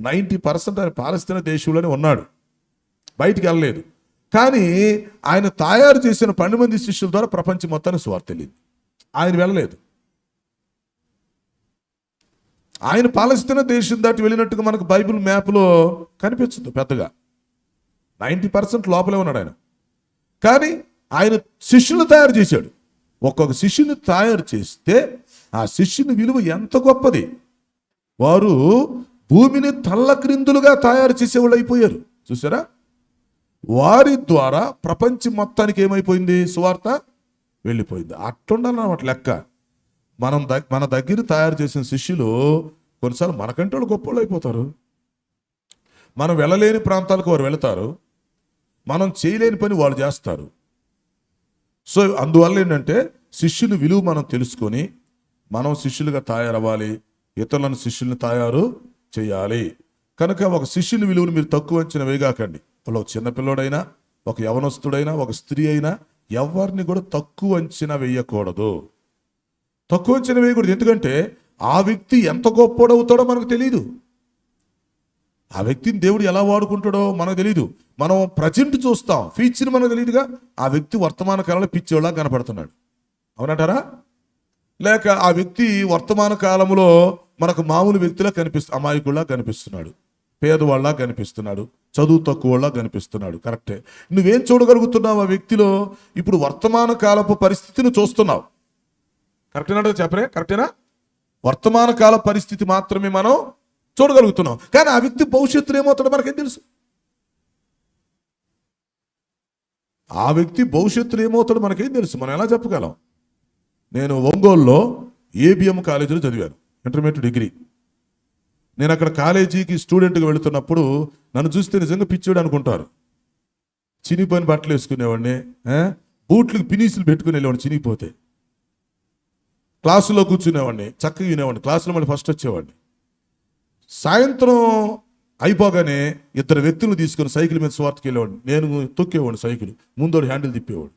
90% ఆయన పాలస్తీనా దేశంలోనే ఉన్నాడు, బయటికి వెళ్ళలేదు. కానీ ఆయన తయారు చేసిన 12 మంది శిష్యుల ద్వారా ప్రపంచం మొత్తానికి సువార్త వెళ్ళింది. ఆయన వెళ్ళలేదు. ఆయన పాలస్తీనా దేశం దాటి వెళ్ళినట్టుగా మనకు బైబిల్ మ్యాప్లో కనిపించదు పెద్దగా. 90% లోపలే ఉన్నాడు ఆయన. కానీ ఆయన శిష్యులు తయారు చేశాడు. ఒక్కొక్క శిష్యుని తయారు చేస్తే ఆ శిష్యుని విలువ ఎంత గొప్పది. వారు భూమిని తల్లక్రిందులుగా తయారు చేసేవాళ్ళు అయిపోయారు. చూసారా? వారి ద్వారా ప్రపంచం మొత్తానికి ఏమైపోయింది? సువార్త వెళ్ళిపోయింది. అట్లుండాలన్నమాట లెక్క. మన దగ్గర తయారు చేసిన శిష్యులు కొన్నిసార్లు మనకంటే వాళ్ళు గొప్ప వాళ్ళు అయిపోతారు. మనం వెళ్ళలేని ప్రాంతాలకు వారు వెళతారు, మనం చేయలేని పని వాళ్ళు చేస్తారు. సో అందువల్ల ఏంటంటే శిష్యుని విలువ మనం తెలుసుకొని మనం శిష్యులుగా తయారవ్వాలి, ఇతరులను శిష్యుల్ని తయారు చేయాలి. కనుక ఒక శిష్యుని విలువను మీరు తక్కువ అంచనా వేయగాకండి. వాళ్ళు ఒక చిన్నపిల్లోడైనా, ఒక యవనస్తుడైనా, ఒక స్త్రీ అయినా ఎవరిని కూడా తక్కువ అంచనా వేయకూడదు. తక్కువ అంచనా వేయకూడదు. ఎందుకంటే ఆ వ్యక్తి ఎంత గొప్పోడవుతాడో మనకు తెలియదు. ఆ వ్యక్తిని దేవుడు ఎలా వాడుకుంటాడో మనకు తెలియదు. మనం ప్రజెంట్ చూస్తాం, ఫ్యూచర్ మనకు తెలియదుగా. ఆ వ్యక్తి వర్తమాన కాలంలో పిచ్చోళ్ళ కనపడుతున్నాడు, అవునంటారా? లేక ఆ వ్యక్తి వర్తమాన కాలంలో మనకు మామూలు వ్యక్తిలా అమాయకుల్లా కనిపిస్తున్నాడు, పేదవాళ్ళ కనిపిస్తున్నాడు, చదువు తక్కువలా కనిపిస్తున్నాడు. కరెక్టే. నువ్వేం చూడగలుగుతున్నావు ఆ వ్యక్తిలో? ఇప్పుడు వర్తమాన కాలపు పరిస్థితిని చూస్తున్నావు. కరెక్టేనా చెప్పరే? కరెక్టేనా? వర్తమాన కాల పరిస్థితి మాత్రమే మనం చూడగలుగుతున్నాం. కానీ ఆ వ్యక్తి భవిష్యత్తులో ఏమవుతాడో మనకేం తెలుసు? ఆ వ్యక్తి భవిష్యత్తులో ఏమవుతాడో మనకేం తెలుసు? మనం ఎలా చెప్పగలం? నేను ఒంగోలులో ఏబిఎం కాలేజీలో చదివాను, ఇంటర్మీడియట్ డిగ్రీ. నేను అక్కడ కాలేజీకి స్టూడెంట్గా వెళుతున్నప్పుడు నన్ను చూస్తే నిజంగా పిచ్చోడు అనుకుంటారు. చినిగిపోయిన బట్టలు వేసుకునేవాడిని, బూట్లకు పినీసులు పెట్టుకుని వెళ్ళేవాడిని చినిగిపోతే. క్లాసులో కూర్చునేవాడిని, చక్కగా వినేవాడిని, క్లాసులో మళ్ళీ ఫస్ట్ వచ్చేవాడిని. సాయంత్రం అయిపోగానే ఇద్దరు వ్యక్తులను తీసుకుని సైకిల్ మీద స్వార్థకి వెళ్ళేవాడిని. నేను తొక్కేవాడిని సైకిల్, ముందోడు హ్యాండిల్ తిప్పేవాడు.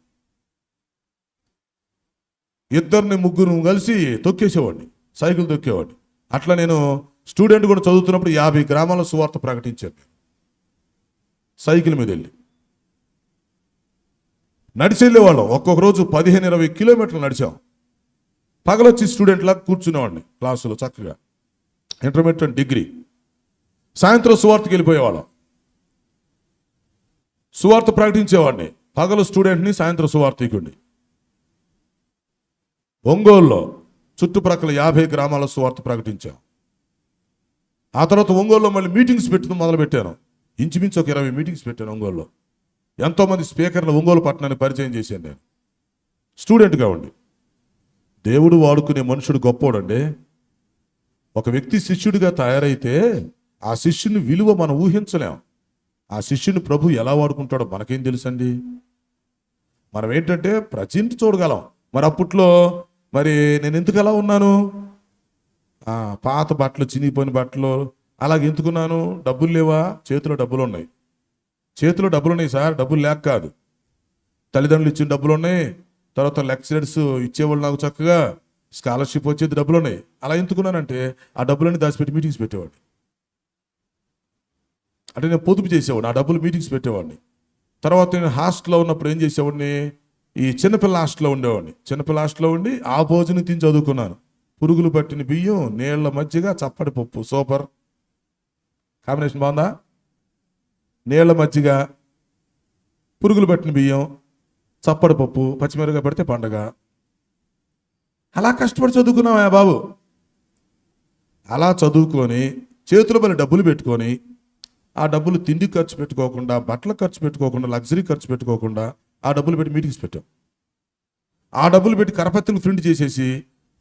ఇద్దరిని ముగ్గురు కలిసి తొక్కేసేవాడిని, సైకిల్ తొక్కేవాడిని. అట్లా నేను స్టూడెంట్ కూడా చదువుతున్నప్పుడు 50 గ్రామాల సువార్త ప్రకటించాను. సైకిల్ మీద వెళ్ళి నడిచి వెళ్ళేవాళ్ళం. ఒక్కొక్క రోజు 15-20 కిలోమీటర్లు నడిచాం. పగలొచ్చి స్టూడెంట్లా కూర్చునేవాడిని క్లాసులో చక్కగా, ఇంటర్మీడియట్ డిగ్రీ. సాయంత్రం సువార్తకి వెళ్ళిపోయేవాళ్ళం, సువార్త ప్రకటించేవాడిని. పగలు స్టూడెంట్ని, సాయంత్రం సువార్తీకుడిని. ఒంగోలులో చుట్టుప్రక్కల 50 గ్రామాల సువార్త ప్రకటించాం. ఆ తర్వాత ఒంగోలులో మళ్ళీ మీటింగ్స్ పెట్టడం మొదలుపెట్టాను. ఇంచుమించు ఒక 20 మీటింగ్స్ పెట్టాను ఒంగోలులో. ఎంతోమంది స్పీకర్లు ఒంగోలు పట్టణాన్ని పరిచయం చేశాను నేను, స్టూడెంట్గా ఉండి. దేవుడు వాడుకునే మనుషుడు గొప్పోడండి. ఒక వ్యక్తి శిష్యుడిగా తయారైతే ఆ శిష్యుని విలువ మనం ఊహించలేం. ఆ శిష్యుని ప్రభు ఎలా వాడుకుంటాడో మనకేం తెలుసండి? మనం ఏంటంటే ప్రజెంట్ చూడగలం. మరి అప్పట్లో మరి నేను ఎందుకు అలా ఉన్నాను? పాత బట్టలు, చినిగిపోయిన బట్టలు అలాగే ఎందుకున్నాను? డబ్బులు లేవా? చేతిలో డబ్బులు ఉన్నాయి. చేతిలో డబ్బులు ఉన్నాయి సార్, డబ్బులు లేక కాదు. తల్లిదండ్రులు ఇచ్చిన డబ్బులు ఉన్నాయి, తర్వాత లెక్చరర్స్ ఇచ్చేవాళ్ళు, నాకు చక్కగా స్కాలర్షిప్ వచ్చేది, డబ్బులు ఉన్నాయి. అలా ఎందుకున్నానంటే ఆ డబ్బులన్నీ దాచిపెట్టి మీటింగ్స్ పెట్టేవాడిని. అంటే నేను పొదుపు చేసేవాడిని, ఆ డబ్బులు మీటింగ్స్ పెట్టేవాడిని. తర్వాత నేను హాస్టల్లో ఉన్నప్పుడు ఏం చేసేవాడిని? ఈ చిన్నపిల్ల హాస్టల్లో ఉండేవాడిని. చిన్నపిల్ల హాస్టల్లో ఉండి ఆ భోజనం తిని చదువుకున్నాను. పురుగులు పట్టిన బియ్యం, నీళ్ల మజ్జిగ, చప్పటి పప్పు. సూపర్ కాంబినేషన్, బాగుందా? నీళ్ల మజ్జిగ, పురుగులు పట్టిన బియ్యం, చప్పటి పప్పు, పచ్చిమిరపకాయ పడితే పండగ. అలా కష్టపడి చదువుకున్నావా బాబు? అలా చదువుకొని చేతుల పని డబ్బులు పెట్టుకొని, ఆ డబ్బులు తిండి ఖర్చు పెట్టుకోకుండా, బట్టలు ఖర్చు పెట్టుకోకుండా, లగ్జరీ ఖర్చు పెట్టుకోకుండా ఆ డబ్బులు పెట్టి మీటింగ్స్ పెట్టాం. ఆ డబ్బులు పెట్టి కరపత్రికలు ప్రింట్ చేసేసి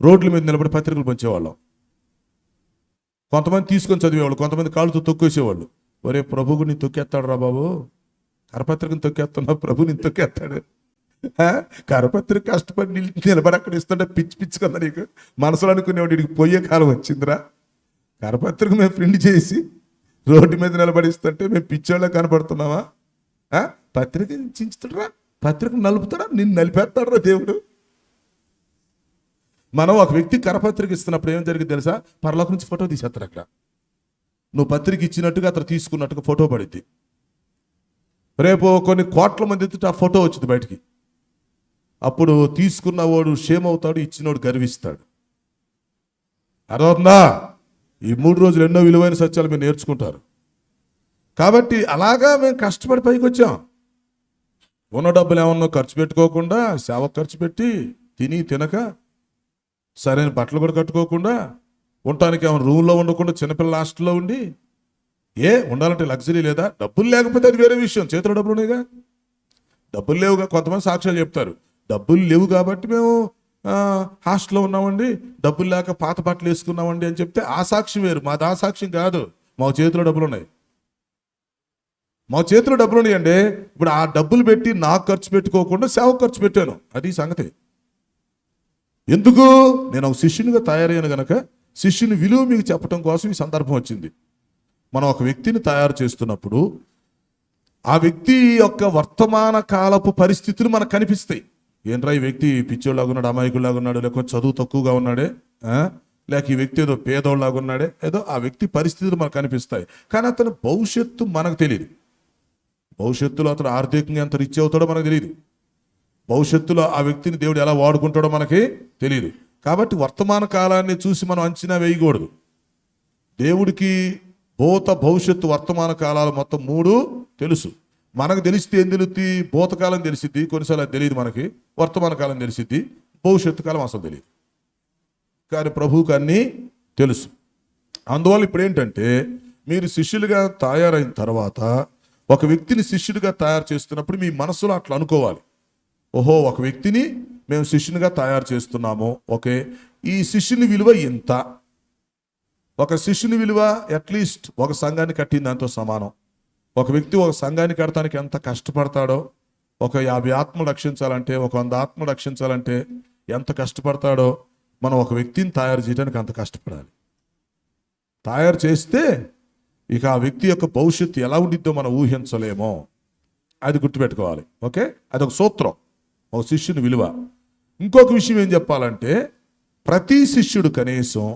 రోడ్ల మీద నిలబడి పత్రికలు పంచేవాళ్ళం. కొంతమంది తీసుకొని చదివేవాళ్ళు, కొంతమంది కాళ్ళతో తొక్కేసేవాళ్ళు. ఒరే ప్రభు నీ తొక్కేస్తాడు రా బాబు, కరపత్రికను తొక్కేస్తున్నా, ప్రభు నీ తొక్కేస్తాడు. కరపత్రిక కష్టపడి నిలబడి అక్కడ ఇస్తుంటే పిచ్చి పిచ్చి కదా నీకు. మనసులో అనుకునేవాడు వీడికి పోయే కాలం వచ్చిందిరా. కరపత్రిక మేము ప్రింట్ చేసి రోడ్డు మీద నిలబడిస్తుంటే మేము పిచ్చోళ్ళ కనపడుతున్నావా? పత్రిక చించుతాడురా, పత్రిక నలుపుతాడా, నిన్ను నలిపేస్తాడురా దేవుడు. మనం ఒక వ్యక్తి కరపత్రిక ఇస్తున్నప్పుడు ఏం జరిగింది తెలుసా? పరలోకం నుంచి ఫోటో తీసేస్తారు. అక్కడ నువ్వు పత్రిక ఇచ్చినట్టుగా అతను తీసుకున్నట్టుగా ఫోటో పడిద్ది. రేపు కొన్ని కోట్ల మంది ఎత్తుట ఆ ఫోటో వచ్చింది బయటికి. అప్పుడు తీసుకున్నవాడు షేమ్ అవుతాడు, ఇచ్చినవాడు గర్విస్తాడు. అర్థమవుతుందా? ఈ 3 రోజులు ఎన్నో విలువైన సత్యాలు మీరు నేర్చుకుంటారు. కాబట్టి అలాగా మేము కష్టపడి పైకి వచ్చాం. ఉన్న డబ్బులు ఏమన్నా ఖర్చు పెట్టుకోకుండా, సేవ ఖర్చు పెట్టి, తిని తినక, సరైన బట్టలు కూడా కట్టుకోకుండా, ఉండటానికి ఏమైనా రూమ్లో ఉండకుండా చిన్నపిల్లల హాస్టల్లో ఉండి, ఉండాలంటే లగ్జరీ లేదా? డబ్బులు లేకపోతే అది వేరే విషయం, చేతిలో డబ్బులు ఉన్నాయిగా. డబ్బులు లేవుగా, కొంతమంది సాక్ష్యాలు చెప్తారు, డబ్బులు లేవు కాబట్టి మేము హాస్టల్లో ఉన్నామండి, డబ్బులు లేక పాత బట్టలు వేసుకున్నామండి అని చెప్తే ఆ సాక్ష్యం వేరు. మాది ఆ సాక్ష్యం కాదు. మా చేతిలో డబ్బులు ఉన్నాయి, మా చేతిలో డబ్బులు ఉన్నాయండి. ఇప్పుడు ఆ డబ్బులు పెట్టి నాకు ఖర్చు పెట్టుకోకుండా సేవకు ఖర్చు పెట్టాను. అది సంగతి. ఎందుకు? నేను ఒక శిష్యునిగా తయారయ్యాను గనక శిష్యుని విలువ మీకు చెప్పడం కోసం ఈ సందర్భం వచ్చింది. మనం ఒక వ్యక్తిని తయారు చేస్తున్నప్పుడు ఆ వ్యక్తి యొక్క వర్తమాన కాలపు పరిస్థితులు మనకు కనిపిస్తాయి. ఏంట్రా ఈ వ్యక్తి పిచ్చోళ్ళలాగా ఉన్నాడు, అమాయకుల్లాగా ఉన్నాడు, లేకపోతే చదువు తక్కువగా ఉన్నాడే, లేక ఈ వ్యక్తి ఏదో పేదోళ్ళలాగా ఉన్నాడే, ఏదో ఆ వ్యక్తి పరిస్థితులు మనకు కనిపిస్తాయి, కానీ అతని భవిష్యత్తు మనకు తెలియదు. భవిష్యత్తులో అతను ఆర్థికంగా ఎంత రిచ్ అవుతాడో మనకు తెలియదు. భవిష్యత్తులో ఆ వ్యక్తిని దేవుడు ఎలా వాడుకుంటాడో మనకి తెలియదు. కాబట్టి వర్తమాన కాలాన్ని చూసి మనం అంచనా వేయకూడదు. దేవుడికి భూత భవిష్యత్తు వర్తమాన కాలాలు మొత్తం 3 తెలుసు. మనకు తెలిస్తే ఏం తెలుద్ది? భూతకాలం తెలిసిద్ది, కొన్నిసార్లు అది తెలియదు మనకి. వర్తమాన కాలం తెలిసిద్ది, భవిష్యత్తు కాలం అసలు తెలియదు. కానీ ప్రభువుకి అన్నీ తెలుసు. అందువల్ల ఇప్పుడు ఏంటంటే, మీరు శిష్యులుగా తయారైన తర్వాత ఒక వ్యక్తిని శిష్యుడిగా తయారు చేస్తున్నప్పుడు మీ మనసులో అట్లా అనుకోవాలి, ఓహో ఒక వ్యక్తిని మేము శిష్యునిగా తయారు చేస్తున్నాము, ఓకే ఈ శిష్యుని విలువ ఇంత. ఒక శిష్యుని విలువ అట్లీస్ట్ ఒక సంఘాన్ని కట్టిన దాంతో సమానం. ఒక వ్యక్తి ఒక సంఘాన్ని కడటానికి ఎంత కష్టపడతాడో, ఒక 50 ఆత్మలు రక్షించాలంటే, ఒక 100 ఆత్మలు రక్షించాలంటే ఎంత కష్టపడతాడో, మనం ఒక వ్యక్తిని తయారు చేయడానికి అంత కష్టపడాలి. తయారు చేస్తే ఇక ఆ వ్యక్తి యొక్క భవిష్యత్తు ఎలా ఉండిద్దో మనం ఊహించలేమో. అది గుర్తుపెట్టుకోవాలి. ఓకే, అదొక సూత్రం, ఒక శిష్యుని విలువ. ఇంకొక విషయం ఏం చెప్పాలంటే, ప్రతి శిష్యుడు కనీసం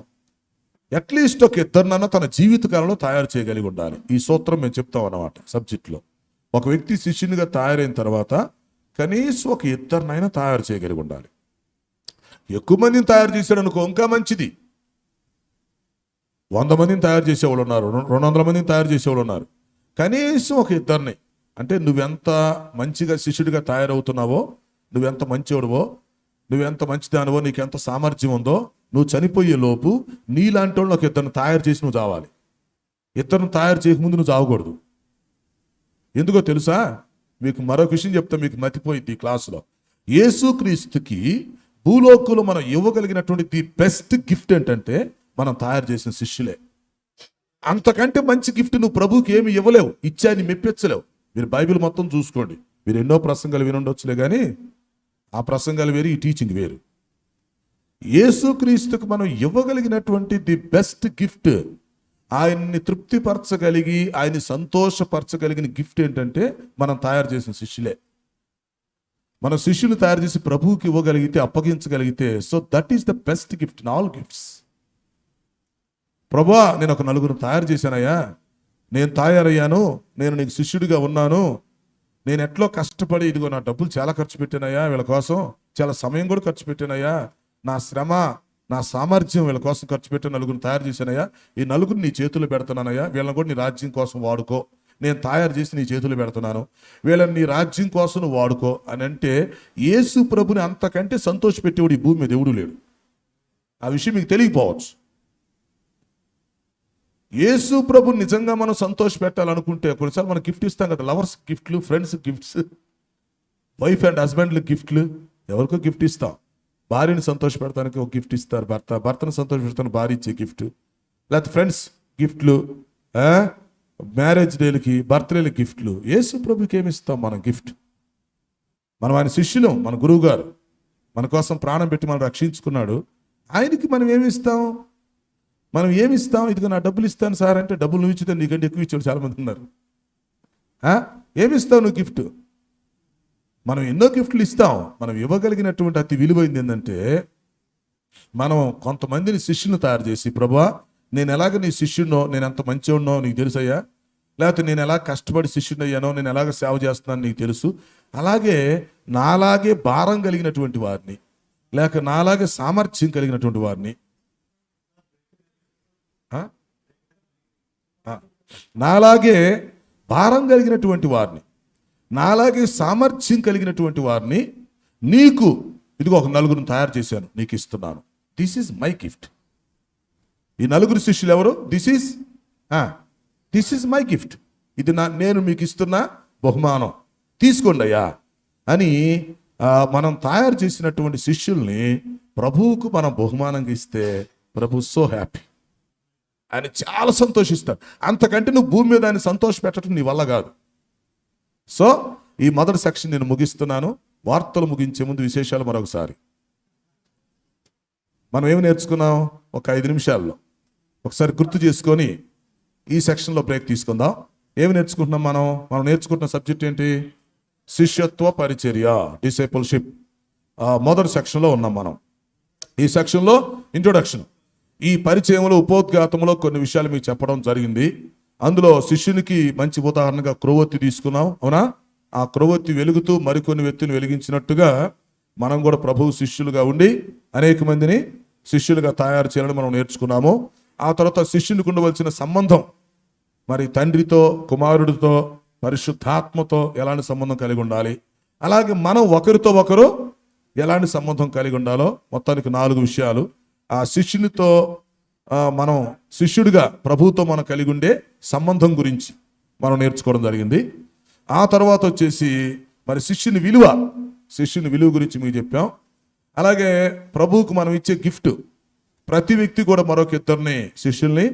అట్లీస్ట్ ఒక 2 తన జీవితకాలంలో తయారు చేయగలిగి ఉండాలి. ఈ సూత్రం మేము చెప్తాం అన్నమాట సబ్జెక్ట్లో. ఒక వ్యక్తి శిష్యునిగా తయారైన తర్వాత కనీసం ఒక 2 తయారు చేయగలిగి ఉండాలి. ఎక్కువ మందిని తయారు చేశాడు అనుకో, ఇంకా మంచిది. 100 మందిని తయారు చేసేవాళ్ళు ఉన్నారు, 200 మందిని తయారు చేసేవాళ్ళు ఉన్నారు. కనీసం ఒక 2 అంటే నువ్వెంత మంచిగా శిష్యుడిగా తయారవుతున్నావో, నువ్వెంత మంచివాడువో, నువ్వెంత మంచిదానివో, నీకెంత సామర్థ్యం ఉందో, నువ్వు చనిపోయే లోపు నీలాంటి వాళ్ళు ఒక 2 తయారు చేసి నువ్వు చావాలి. 2 తయారు చేయకముందు నువ్వు చావకూడదు. ఎందుకో తెలుసా? మీకు మరొక విషయం చెప్తా, మీకు మతిపోయింది ఈ క్లాసులో. యేసుక్రీస్తుకి భూలోకంలో మనం ఇవ్వగలిగినటువంటి ది బెస్ట్ గిఫ్ట్ ఏంటంటే మనం తయారు చేసిన శిష్యులే. అంతకంటే మంచి గిఫ్ట్ నువ్వు ప్రభువుకి ఏమి ఇవ్వలేవు, ఇచ్చాని మెప్పించలేవు. మీరు బైబిల్ మొత్తం చూసుకోండి, మీరు ఎన్నో ప్రసంగాలు వినుండొచ్చులే, కానీ ఆ ప్రసంగాలు వేరు, ఈ టీచింగ్ వేరు. యేసుక్రీస్తుకు మనం ఇవ్వగలిగినటువంటి ది బెస్ట్ గిఫ్ట్, ఆయన్ని తృప్తిపరచగలిగి ఆయన్ని సంతోషపరచగలిగిన గిఫ్ట్ ఏంటంటే మనం తయారు చేసిన శిష్యులే. మన శిష్యులు తయారు చేసి ప్రభువుకి ఇవ్వగలిగితే, అప్పగించగలిగితే, so that is the best gift in all gifts. ప్రభువా, నేను ఒక 4 తయారు చేశానయ్యా, నేను తయారయ్యాను, నేను నీకు శిష్యుడిగా ఉన్నాను, నేను ఎట్లో కష్టపడి ఇదిగో నా డబ్బులు చాలా ఖర్చు పెట్టానయ్యా, వీళ్ళ కోసం చాలా సమయం కూడా ఖర్చు పెట్టానయ్యా, నా శ్రమ నా సామర్థ్యం వీళ్ళ కోసం ఖర్చు పెట్టి 4 తయారు చేశానయ్యా, ఈ 4 నీ చేతులు పెడుతున్నానయ్యా, వీళ్ళని కూడా నీ రాజ్యం కోసం వాడుకో, నేను తయారు చేసి నీ చేతులు పెడుతున్నాను, వీళ్ళని నీ రాజ్యం కోసం నువ్వు వాడుకో అని అంటే, యేసు ప్రభుని అంతకంటే సంతోషపెట్టేవాడు ఈ భూమి మీద ఎవడు లేడు. ఆ విషయం మీకు తెలియకపోవచ్చు. యేసు ప్రభు నిజంగా మనం సంతోష పెట్టాలనుకుంటే, కొన్నిసార్లు మనం గిఫ్ట్ ఇస్తాం కదా, లవర్స్ గిఫ్ట్లు, ఫ్రెండ్స్ గిఫ్ట్స్, వైఫ్ అండ్ హస్బెండ్లు గిఫ్ట్లు, ఎవరికో గిఫ్ట్ ఇస్తాం. భార్యని సంతోష పెడతానికి ఒక గిఫ్ట్ ఇస్తారు, భర్తను సంతోష పెడతాను భార్య ఇచ్చే గిఫ్ట్, లేకపోతే ఫ్రెండ్స్ గిఫ్ట్లు, మ్యారేజ్ డేలకి బర్త్డేలకి గిఫ్ట్లు. యేసు ప్రభుకి ఏమి ఇస్తాం మనం గిఫ్ట్? మనం ఆయన శిష్యులం, మన గురువు గారు మన కోసం ప్రాణం పెట్టి మనం రక్షించుకున్నాడు. ఆయనకి మనం ఏమి ఇస్తాం? మనం ఏమి ఇస్తాం? ఇదిగో నా డబ్బులు ఇస్తాను సార్ అంటే, డబ్బులు నువ్వు ఇచ్చితే నీకంటే ఎక్కువ ఇచ్చాడు చాలా మంది ఉన్నారు. ఏమి ఇస్తావు నువ్వు గిఫ్ట్? మనం ఎన్నో గిఫ్ట్లు ఇస్తాం. మనం ఇవ్వగలిగినటువంటి అతి విలువైంది ఏంటంటే, మనం కొంతమందిని శిష్యుని తయారు చేసి, ప్రభువా నేను ఎలాగ నీ శిష్యుడినో, నేను ఎంత మంచివాడినో నీకు తెలుసయ్యా, లేకపోతే నేను ఎలా కష్టపడి శిష్యుని అయ్యానో, నేను ఎలాగ సేవ చేస్తున్నాను నీకు తెలుసు, అలాగే నాలాగే భారం కలిగినటువంటి వారిని, లేక నాలాగే సామర్థ్యం కలిగినటువంటి వారిని, నాలాగే భారం కలిగినటువంటి వారిని, నాలాగే సామర్థ్యం కలిగినటువంటి వారిని నీకు ఇదిగో ఒక 4 తయారు చేశాను, నీకు ఇస్తున్నాను. This is my gift. ఈ 4 శిష్యులు ఎవరు? This is my gift. ఇది నేను మీకు ఇస్తున్న బహుమానం, తీసుకోండి అయ్యా అని మనం తయారు చేసినటువంటి శిష్యుల్ని ప్రభువుకు మనం బహుమానంగా ఇస్తే, ప్రభు సో హ్యాపీ, ఆయన చాలా సంతోషిస్తాడు. అంతకంటే నువ్వు భూమి మీద ఆయన సంతోష పెట్టడం నీ వల్ల కాదు. సో ఈ మొదటి సెక్షన్ నేను ముగిస్తున్నాను. వార్తలు ముగించే ముందు విశేషాలు మరొకసారి. మనం ఏమి నేర్చుకున్నాం? ఒక 5 నిమిషాల్లో ఒకసారి గుర్తు చేసుకొని ఈ సెక్షన్లో బ్రేక్ తీసుకుందాం. ఏమి నేర్చుకుంటున్నాం? మనం నేర్చుకుంటున్న సబ్జెక్ట్ ఏంటి? శిష్యత్వ పరిచర్య, డిసైపుల్షిప్. మొదటి సెక్షన్లో ఉన్నాం మనం. ఈ సెక్షన్లో ఇంట్రొడక్షన్. ఈ పరిచయంలో ఉపోద్ఘాతంలో కొన్ని విషయాలు మీకు చెప్పడం జరిగింది. అందులో శిష్యునికి మంచి ఉదాహరణగా క్రొవ్వొత్తి తీసుకున్నాం, అవునా? ఆ క్రొవ్వొత్తి వెలుగుతూ మరికొన్ని వ్యక్తులు వెలిగించినట్టుగా మనం కూడా ప్రభువు శిష్యులుగా ఉండి అనేక మందిని శిష్యులుగా తయారు చేయాలని మనం నేర్చుకున్నాము. ఆ తర్వాత శిష్యునికి ఉండవలసిన సంబంధం, మరి తండ్రితో, కుమారుడితో, పరిశుద్ధాత్మతో ఎలాంటి సంబంధం కలిగి ఉండాలి, అలాగే మనం ఒకరితో ఒకరు ఎలాంటి సంబంధం కలిగి ఉండాలో మొత్తానికి 4 విషయాలు. ఆ శిష్యునితో మనం శిష్యుడిగా ప్రభువుతో మనం కలిగి ఉండే సంబంధం గురించి మనం నేర్చుకోవడం జరిగింది. ఆ తర్వాత వచ్చేసి మరి శిష్యుని విలువ గురించి మీకు చెప్పాం. అలాగే ప్రభువుకు మనం ఇచ్చే గిఫ్ట్, ప్రతి వ్యక్తి కూడా మరొక 2 శిష్యుల్ని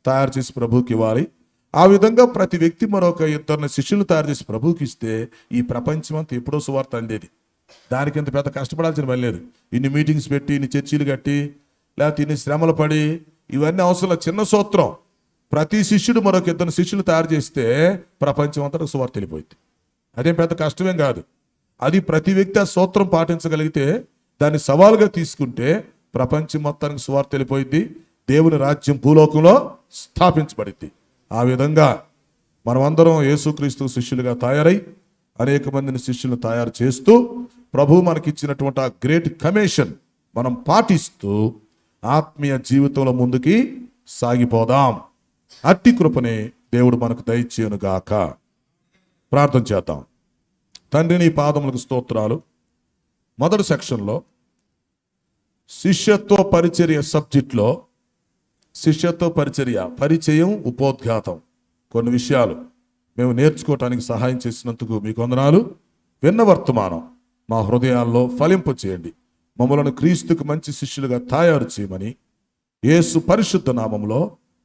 తయారు చేసి ప్రభువుకి ఇవ్వాలి. ఆ విధంగా ప్రతి వ్యక్తి మరొక 2 శిష్యులు తయారు చేసి ప్రభువుకి ఇస్తే ఈ ప్రపంచం అంతా ఎప్పుడో సువార్త అందేది. దానికి ఇంత పెద్ద కష్టపడాల్సిన పని లేదు. ఇన్ని మీటింగ్స్ పెట్టి, ఇన్ని చర్చీలు కట్టి, లేకపోతే ఇన్ని శ్రమలు పడి, ఇవన్నీ అవసరం. చిన్న సూత్రం, ప్రతి శిష్యుడు మరొక 2 శిష్యులు తయారు చేస్తే ప్రపంచం అంతా సువార్త వెళ్ళిపోయింది. అదేం పెద్ద కష్టమేం కాదు. అది ప్రతి వ్యక్తి ఆ సూత్రం పాటించగలిగితే, దాన్ని సవాలుగా తీసుకుంటే ప్రపంచం మొత్తానికి సువార్త వెళ్ళిపోయింది. దేవుని రాజ్యం భూలోకంలో స్థాపించబడింది. ఆ విధంగా మనమందరం యేసుక్రీస్తు శిష్యులుగా తయారై అనేక మందిని శిష్యులను తయారు చేస్తూ ప్రభువు మనకిచ్చినటువంటి ఆ గ్రేట్ కమిషన్ మనం పాటిస్తూ ఆత్మీయ జీవితంలో ముందుకి సాగిపోదాం. అట్టి కృపని దేవుడు మనకు దయచేయునుగాక. ప్రార్థన చేద్దాం. తండ్రి, నీ పాదములకు స్తోత్రాలు. మొదటి సెక్షన్లో శిష్యత్వ పరిచర్య సబ్జెక్ట్లో శిష్యత్వ పరిచయం, ఉపోద్ఘాతం కొన్ని విషయాలు మేము నేర్చుకోవటానికి సహాయం చేసినందుకు మీకు వందనాలు. విన్న వర్తమానం మా హృదయాల్లో ఫలింప చేయండి. మమ్మలను క్రీస్తుకు మంచి శిష్యులుగా తయారు చేయమని యేసు పరిశుద్ధ నామములో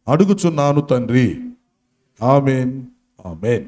అడుగుచున్నాను తండ్రి. ఆమేన్, ఆమేన్.